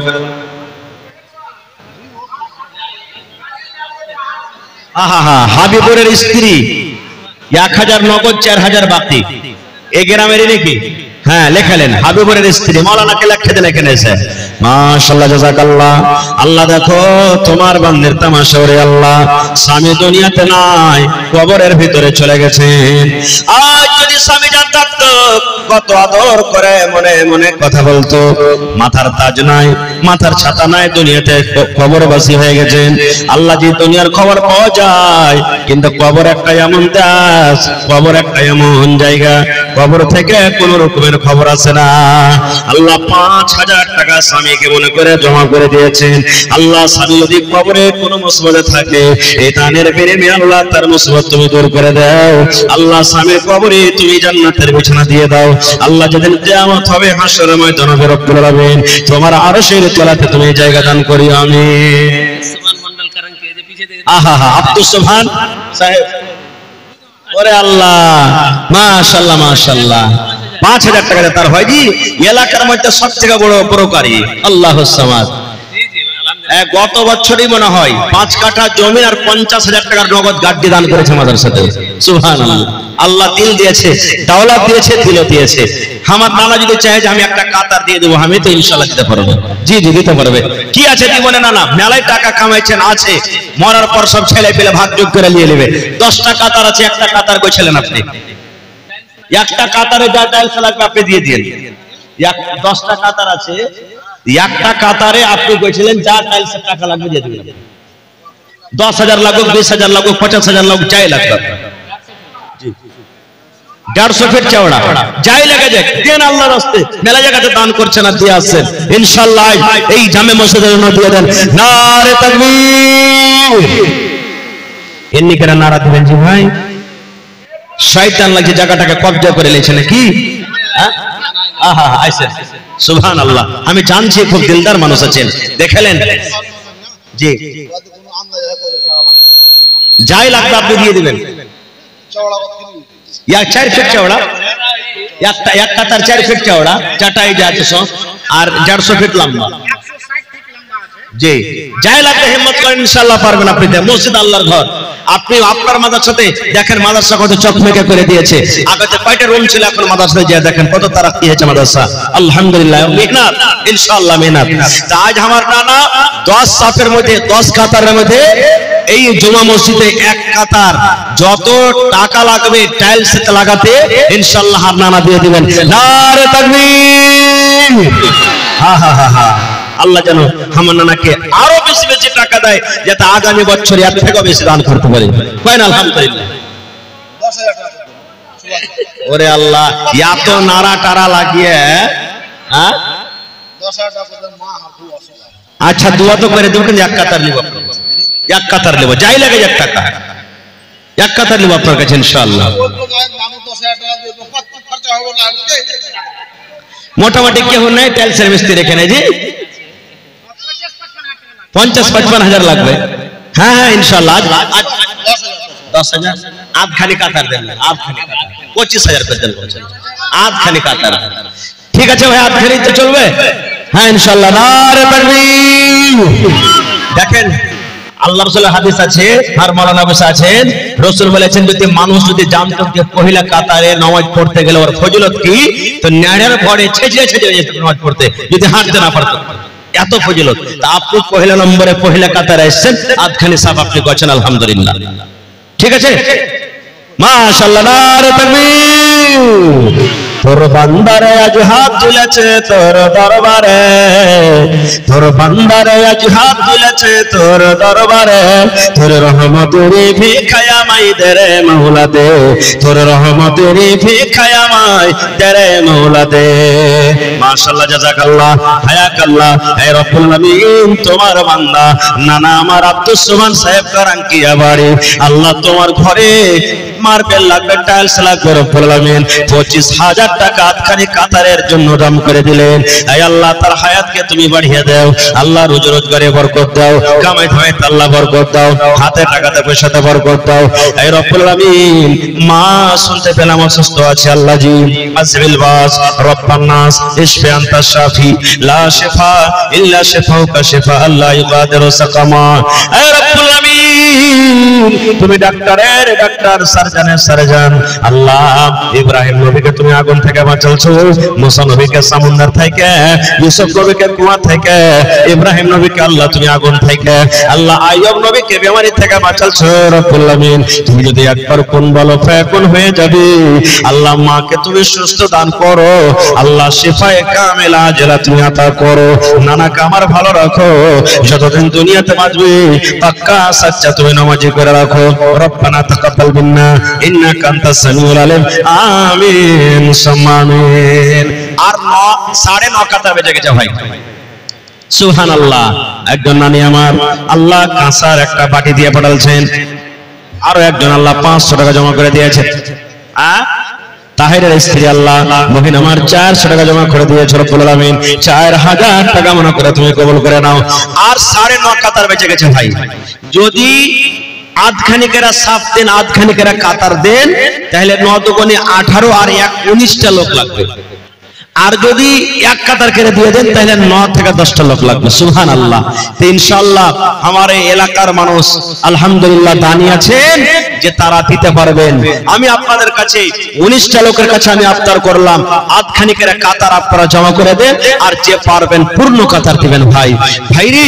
[SPEAKER 1] আহা হাবিবুরের স্ত্রী 1000 নগদ 4000 বাকি, এই গ্রামেরই নাকি? হ্যাঁ লেখালেন হাবিবুরের স্ত্রী, মাওলানাকে লিখে দেন এখানে এসে। মাশাআল্লাহ জাযাকাল্লাহ। আল্লাহ দেখো তোমার বান্দির তামাশা ওরে আল্লাহ, স্বামী দুনিয়াতে নাই, কবরের ভিতরে চলে গেছেন। আজ যদি স্বামী জানতো কত আদর করে মনে মনে কথা বলতো, মাথার তাজ নাই, মাথার ছাতা নাই, দুনিয়াতে কবরবাসী হয়ে গেছেন। আল্লাহ যে দুনিয়ার খবর পাওয়া যায়, কিন্তু কবর একটা এমন দেশ, কবর একটা এমন জায়গা, কবর থেকে কোন রকমের খবর আসে না। আল্লাহ 5000 টাকা স্বামীকে মনে করে জমা করে দিয়েছেন। আল্লাহ স্বামী যদি কবরে কোনো মুসিবতে থাকে, এই দানের বিনিময়ে আল্লাহ তার মুসিবত তুমি দূর করে দাও। আল্লাহ স্বামীর কবরে তুমি জান্নাতের বিছানা দিয়ে দাও। আল্লাহ যেদিন কিয়ামত হবে হাসরের ময়দানে রব্বুল আলামিন তোমার আরশের তলাতে তুমি জায়গা দান করিও আমিন। সুবহান মন্ডল করং কে যে পিছে দেখে আহা আব্দুস সুবহান সাহেব, ওরে আল্লাহ মাশাআল্লাহ মাশাআল্লাহ। 5000 টাকা তার ভাইজি এলাকার মধ্যে সবথেকে বড় উপকারী। আল্লাহুস সামাদ। গত বছরই মনে হয় 5 কাঠা জমি আর 50,000 টাকার নগদ গাড়ি দান করেছে মাদ্রাসাতে। সুবহানাল্লাহ। আল্লাহ দিল দিয়েছে, দৌলত দিয়েছে, দিলও দিয়েছে। আমার নানা যদি চায় যে আমি একটা কাতার দিয়ে দেবো, আমি তো ইনশাআল্লাহ দিতে পারবো। জি জি দিতে পারবে। কি আছে জীবনে নানা মেলায় টাকা কামাইছেন আছে, মরার পর সব ছেলে পেলে ভাগ যোগ করে নিয়ে নেবে। 10টা কাতার আছে, একটা কাতার কইছিলেন আপনি, একটা কাতারে যা টাইলস লাগবে আপনি দিয়ে দিন। 10টা কাতার আছে, একটা কাতারে আপনি কইছিলেন যা টাইলসের টাকা লাগবে দিয়ে দিবেন। 10,000 লাগুক, 20,000 লাগুক, 50,000 লাগুক, যাই লাগবে। 150 ফিট চওড়া যাই লাগে যাক দেন আল্লাহর রাস্তায়। মেলা জায়গাতে দান করছেন আর দিয়ে আসছেন, ইনশাআল্লাহ এই জামে মসজিদের জন্য দিয়ে দেন। নারে তাকবীর। এমনি করে নারা দিবেন জি ভাই। শয়তান লাগছে জায়গাটাকে কবজা করে নিয়েছে নাকি? আহা আইছেন সুবহানাল্লাহ। আমি জানছি খুব দিলদার মানুষ আছেন, দেখালেন জি যাই লাগবে আপনি দিয়ে দিবেন। 4 ফিট চওড়া, এক কাতার 4 ফিট চওড়া, চাটাই যা আছে সব, আর 150 ফিট লম্বা। জি যাই লাগবে হিম্মত করেন, ইনশাআল্লাহ পারবেন আপনি। মসজিদ আল্লাহর ঘর, আপনি আপনার মাদ্রাসাতে দেখেন মাদ্রাসা কত চকমকে করে দিয়েছে। আগে 5টা রুম ছিল, এখন মাদ্রাসাতে যা দেখেন কত তারাক্কি হয়েছে মাদ্রাসা। আলহামদুলিল্লাহ মেহনত, ইনশাআল্লাহ মেহনত। আজ আমার নানা 10 সাফের মধ্যে 10 কাতারের মধ্যে এই জুমা মসজিদে এক কাতার যত টাকা লাগবে টাইলস লাগাতে ইনশাআল্লাহ আর নানা দিয়ে দিবেন। নারে তাকবীর। হা হা হা হা। আল্লাহ যেন আমার নানাকে আরো বেশি বেশি টাকা দেয়, যাতে আগামী বছর এর থেকেও বেশি দান করতে পারি। কয়েন আলহামদুলিল্লাহ। ওরে আল্লাহ, এত নাড়া টারা লাগিয়ে, হ্যাঁ আচ্ছা দোয়া তো করে দেবো, কিন্তু এক কাতার নিব, এক কাতার নেবো, যাই লাগে 1 টাকা, 1 কাতার নেবো আপনার কাছে ইনশাআল্লাহ। মোটামুটি কেউ নেই টাইলসের মিস্ত্রি এখানে, জি 50-55 হাজার লাগবে। হ্যাঁ হ্যাঁ ইনশাআল্লাহ। 10,000 আধখানি কাতার দেন, আধখানি কাতার 25,000 করে দেন, আধখানি কাতার। ঠিক আছে ভাই, আধখানি তো চলবে। হ্যাঁ ইনশাআল্লাহ। নারে তাকবীর। দেখেন আল্লাহ রাসূলের হাদিস আছে, আর মাওলানা বসে আছেন, রাসূল বলেছেন যদি মানুষ যদি জানতো যে পহিলা কাতারে নামাজ পড়তে গেলে ওর ফজিলত কি, তো নেড়ের পরে ছেঁচড়ে ছেঁচড়ে যেত নামাজ পড়তে, যদি হাঁটতে না পারতো, এত ফজিলত। তা আপনি পহিলা নম্বরে পহিলা কাতারে এসেছেন, আধখানি সাফ আপনি করছেন, আলহামদুলিল্লাহ। ঠিক আছে, মাশাআল্লাহ। নারে তাকবীর। তোর বান্দারে আজ হাত তুলেছে তোর দরবারে, তোর বান্দারে আজ হাত তুলেছে তোর দরবারে, তোর রহমতের ভিখায়া মাই দেরে মাওলা দে, তোর রহমতের ভিখায়া মাই দেরে মাওলা দে। মাশাআল্লাহ, জাযাকাল্লাহ, হায়াকাল্লাহ। হে রব্বুল আলামিন, তোমার বান্দা নানা আমার আব্দুস সুবহান সাহেব কারাঙ্কিয়া বাড়ি, আল্লাহ তোমার ঘরে মার্বেল লাগবে, টাইলস লাগবে, রব্বুল আলামিন 25,000 টাকা আধখানি কাতারের জন্য দাম করে দিলেন। আয় আল্লাহ তার হায়াতকে তুমি বাড়িয়ে দাও, আল্লাহ রোজ রোজগারে বরকত দাও, কামাই ধামাইতে আল্লাহ বরকত দাও, হাতে টাকাতে পয়সাতে বরকত দাও। আয় রব্বুল আলামিন, মা শুনতে পেলাম অসুস্থ আছে, আল্লাহ জি আসবিল বাস রব্বান নাস ইশফি আনতা শাফি লা শিফা ইল্লা শিফাউকা শিফা আল্লাহ ইগাদিরু সাকামা। আয় রব্বুল আলামিন, তুমি ডাক্তারের ডাক্তার, সার্জনের সার্জন, আল্লাহ ইব্রাহিম নবীকে তুমি আগুন থেকে বাঁচালছো, মুসা নবীকে সমুদ্র থেকে, ইউসুফ নবীকে কুয়া থেকে, ইব্রাহিম নবীকে আল্লাহ তুমি আগুন থেকে, আল্লাহ আইয়ুব নবীকে বিমারি থেকে বাঁচালছো। রব্বুল আলামিন, তুমি যদি একবার কোন বলো ফায়াকুন হয়ে যাবে, আল্লাহ মাকে তুমি সুস্থ দান করো, আল্লাহ শিফায়ে কামিলা আজলা তুমি আতা করো, নানাকে আমার ভালো রাখো, যতদিন দুনিয়াতে বাঁচবে পাক্কা সাচ্চা তুমি নামাজি করে রাখো। রব্বানা তাকাব্বাল মিন্না ইন্নাকা আনতাস সামিউল আলিম। আমিন সুম্মা আমিন। আর 9:30 কাতার বেজে গেছে ভাই, সুবহানাল্লাহ। একজন নানি আমার আল্লাহ কাঁসার একটা বাটি দিয়ে পাঠালছেন, আরো একজন আল্লাহ 500 টাকা জমা করে দিয়েছে। তাহেরের স্ত্রী আল্লাহ মহিন আমার 400 টাকা জমা করে দিয়েছে। রব্বুল আলামিন 4000 টাকা মনে করে তুমি কবুল করে নাও। আর 9:30 কাতার বেজে গেছে ভাই, যদি আধখানিকেরা সাফ দেন, আধখানিকেরা কাতার দেন, তাহলে 9 দুগুণে 18 আর 1 19টা লোক লাগবে। আর যদি 1 কাতার করে দিয়ে দেন তাহলে 9 থেকে 10টা লোক লাগবে। সুবহানাল্লাহ। তো ইনশাআল্লাহ আমার এই এলাকার মানুষ আলহামদুলিল্লাহ দানি আছেন যে তারা দিতে পারবেন। আমি আপনাদের কাছে 19টা লোকের কাছে আমি আফতার করলাম, আধখানিকেরা কাতার আপনারা জমা করে দেন, আর যে পারবেন পূর্ণ কাতার দিবেন। ভাই ভাইরে,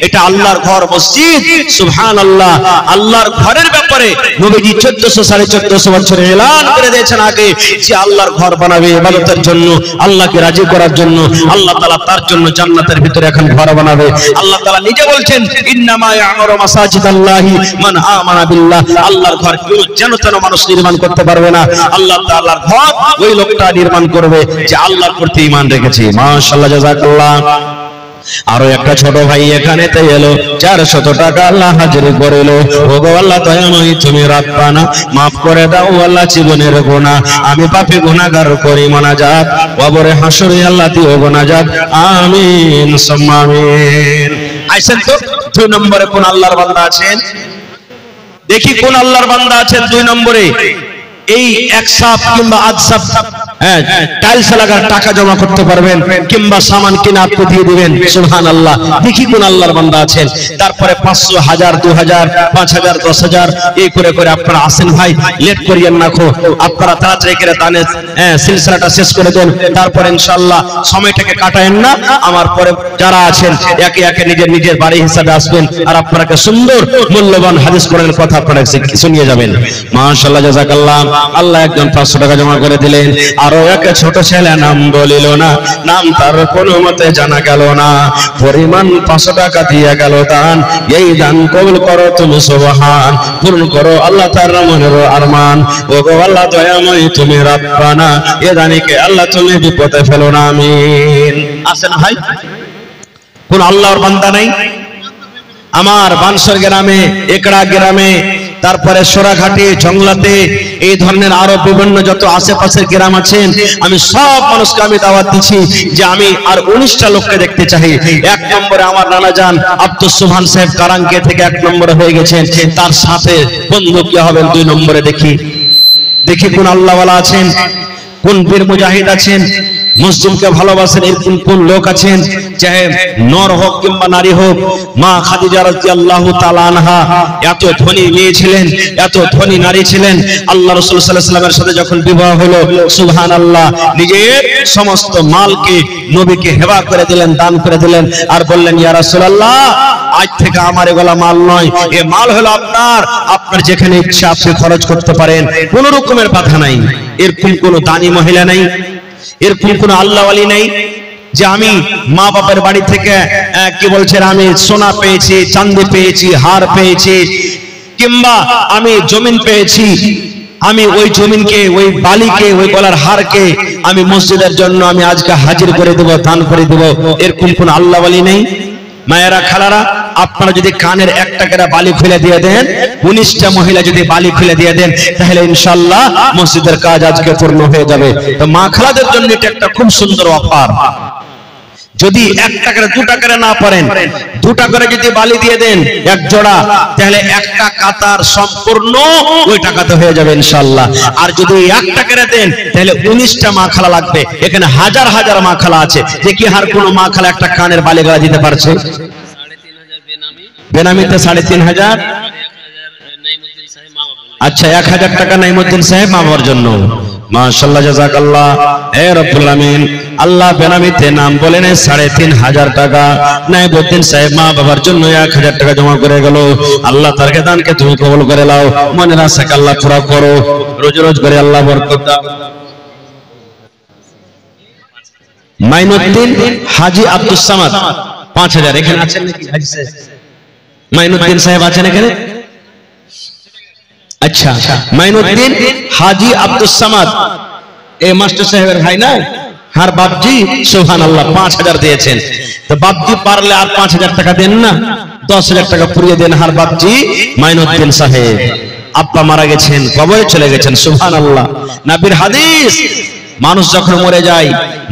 [SPEAKER 1] এটা আল্লাহর ঘর মসজিদ। সুবহানাল্লাহ। আল্লাহর ঘরের ব্যাপারে নবীজি 1400-1450 বছরে এলান করে দিয়েছেন আগে, যে আল্লাহর ঘর বানাবে ইবাদতের জন্য, আল্লাহকে রাজি করার জন্য, আল্লাহ তাআলা তার জন্য জান্নাতের ভিতরে এখন ঘর বানাবে। আল্লাহ তাআলা নিজে বলছেন ইন্নামা ইয়ামুরু মাসাজিদাল্লাহি মান আমানা বিল্লাহ। আল্লাহর ঘর কেউ যেন তেন মানুষ নির্মাণ করতে পারবে না, আল্লাহ তাআলার ঘর ওই লোকটা নির্মাণ করবে যে আল্লাহর প্রতি ঈমান রেখেছে। মাশাআল্লাহ, জাযাকাল্লাহ। আরো একটা ছোট ভাই এখানেতে এলো, 400 টাকা আল্লাহ হাজিরি করিল। ওগো আল্লাহ দয়াময়ী, তুমি রব্বানা মাফ করে দাও আল্লাহ জীবনের গুনাহ, আমি পাপী গুনাহগার করি মোনাজাত, কবরে হাসরে আল্লাহ দিও মোনাজাত। আমিন সুম্মা আমিন। আইছেন তো 2 নম্বরে কোন আল্লাহর বান্দা আছেন? দেখি কোন আল্লাহর বান্দা আছেন 2 নম্বরে। এই 1 সাফ কিংবা আধ সাফ টাইলস লাগার টাকা জমা করতে পারবেন, কিংবা সামান কিনা আপনি দিয়ে দিবেন। সুবহানাল্লাহ। দেখি কোন আল্লাহর বান্দা আছেন। তারপরে 500, 1000, 2000, 5000, 10000 এই করে করে আপনারা আসেন ভাই, লেট করিয়েন না। আপনারা তাড়াতাড়ি করে দানের সিলসিলাটা শেষ করে দেন, তারপরে ইনশাআল্লাহ সময়টাকে কাটায়েন না। আমার পরে যারা আছেন একে একে নিজের নিজের বাড়ি হিসাবে আসবেন, আর আপনাকে সুন্দর মূল্যবান হাদিস কোরআনের কথা আপনারা শুনিয়ে যাবেন। মাশাআল্লাহ, জাযাকাল্লাহ। আল্লাহ একজন 500 টাকা জমা করে দিলেন। আরো এক ছোট ছেলে নাম বলিল না, নাম তার কোনো মতে জানা গেল না, পরিমাণ 500 টাকা দিয়ে গেল দান। এই দান কবুল করো তুমি সুবহান, পূর্ণ করো আল্লাহ তার মনের আরমান। ও গো আল্লাহ দয়াময় তুমি রাব্বানা, এ দানিকে আল্লাহ তুমি বিপদে ফেলো না, আমিন। আসেন ভাই, কোন আল্লাহর বান্দা নাই? আমার বানসর গ্রামে, একড়া গ্রামে, তারপরে সোরাঘাটে, জংলাতে, এই ধরনের আরো বিভিন্ন যত আশেপাশের গ্রাম আছেন, আমি সব মানুষকে আমি দাওয়াত দিচ্ছি যে আমি আর 19টা লোককে দেখতে চাই। 1 নম্বরে আমার নানা জান আব্দুল সুবহান সাহেব কারাঙ্কে থেকে 1 নম্বরে হয়ে গেছেন, তার সাথে বন্ধু কি হবেন 2 নম্বরে। দেখি দেখি কোন আল্লাহওয়ালা আছেন, কোন বীর মুজাহিদ আছেন, মুসলিমকে ভালোবাসেন এরকম কোন লোক আছেন, চাহে নর হোক কিংবা নারী হোক। মা খাদিজা রাদিয়াল্লাহু তাআলা আনহা এত ধনী মেয়ে ছিলেন, এত ধনী নারী ছিলেন। আল্লাহ রাসূল সাল্লাল্লাহু আলাইহি ওয়াসাল্লামের সাথে যখন বিবাহ হলো, সুবহানাল্লাহ, নিজের সমস্ত মালকে নবীকে হেবা করে দিলেন, দান করে দিলেন, আর বললেন ইয়া রাসূলুল্লাহ, আজ থেকে আমার এগুলা মাল নয়, এ মাল হলো আপনার, আপনার যেখানে ইচ্ছা আপনি খরচ করতে পারেন, কোন রকমের বাধা নাই। এরকম কোন দানি মহিলা নাই, এরকম কোন আল্লাহওয়ালি নাই যে আমি মা বাবার বাড়ি থেকে কি বলছেন আমি সোনা পেয়েছি, চাঁদি পেয়েছি, হার পেয়েছি, কিংবা আমি জমিন পেয়েছি, আমি ওই জমিনকে, ওই বালিকে, ওই গলার হারকে আমি মসজিদের জন্য আমি আজকে হাজির করে দেব, দান করে দেব, এরকম কোন আল্লাহওয়ালি নেই। মায়েরা, খালারা, আপনারা যদি কানের 1 টাকার বালি খুলে দিয়ে দেন, 19টা মহিলা যদি বালি খুলে দিয়ে দেন, তাহলে ইনশাআল্লাহ মসজিদের কাজ আজকে পূর্ণ হয়ে যাবে। তো মা খালাদের জন্য এটা একটা খুব সুন্দর অফার। যদি 1 টাকার 2 টাকার না পারেন, 2 টাকার যদি বালি দিয়ে দেন 1 জোড়া, তাহলে একটা কাতার সম্পূর্ণ ওই টাকাতে হয়ে যাবে ইনশাআল্লাহ। আর যদি 1 টাকার দেন, তাহলে 19টা মা খালা লাগবে। এখানে হাজার হাজার মা খালা আছে, যে কি হার কোন মা খালা একটা কানের বালি গলা দিতে পারছে?
[SPEAKER 2] 3.5
[SPEAKER 1] বেনামিতে 3.5 আচ্ছা, 1000 টাকা নাইমুদ্দিন সাহেব মা বাবার জন্য। মাশাআল্লাহ, জাযাকাল্লাহ। হে রব্বুল আমিন, আল্লাহ বেনামিতে নাম বলেন 3.5 টাকা নাইমুদ্দিন সাহেব মা বাবার জন্য 1000 টাকা জমা করে গেল। আল্লাহ তার দানকে তুমি কবুল করে নাও, মনের আশাকে আল্লাহ পুরা করো, রোজ রোজ করে আল্লাহ বরকত দাও। মাইনুদ্দিন হাজী আব্দুস সামাদ 5000 এখানে আছেন নাকি? হাজী সাহেব মাইনুদ্দিন সাহেব আছেন এখানে? আচ্ছা, মাইনুদ্দিন হাজী আব্দুস সামাদ এই মাস্টার সাহেবের ভাই না? হার বাপজি, সুবহানাল্লাহ, 5000 দিয়েছেন। তো বাপজি পারলে আর 5000 টাকা দেন না, 10000 টাকা পুরিয়ে দেন হার বাপজি মাইনুদ্দিন সাহেব। আব্বা মারা গেছেন, কবরে চলে গেছেন, সুবহানাল্লাহ। নবীর হাদিস, মানুষ যখন মরে যায়,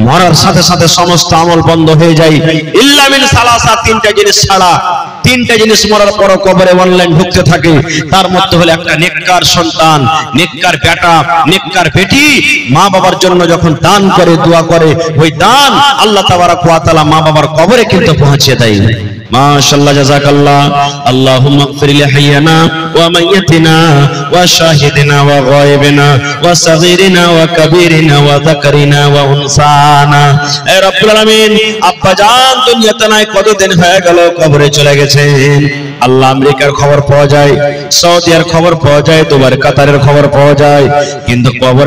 [SPEAKER 1] মরার সাথে সাথে সমস্ত আমল বন্ধ হয়ে যায়, ইল্লা মিন সালাসা, 3টা জিনিস ছাড়া। 3টা জিনিস মরার পর কবরে অনলাইন ঢুকতে থাকে। তার মধ্যে হলো একটা নেককার সন্তান, নেককার বেটা, নেককার বেটি মা বাবার জন্য যখন দান করে, দোয়া করে, ওই দান আল্লাহ তাবারাক ওয়া তাআলা মা বাবার কবরে কিন্তু পৌঁছে দেয়। মাশাআল্লাহ, জাযাকাল্লাহ। আল্লাহুম্মা ইগফির লি হাইয়ানা ওয়া মাইয়াতিনা ওয়া শাহিদিনা ওয়া গায়বিনা ওয়া সাগীরিনা ওয়া কাবীরিনা ওয়া যাকারিনা ওয়া উনসানা। হে রব্বুল আলামিন, আব্বা জান দুনিয়াতে নাই, কতদিন হয়ে গেল কবরে চলে গেছেন। আল্লাহ আমেরিকার খবর পাওয়া যায়, সৌদিয়ার খবর পাওয়া যায়, দুবার কাতারের খবর পাওয়া যায়, কিন্তু কবরে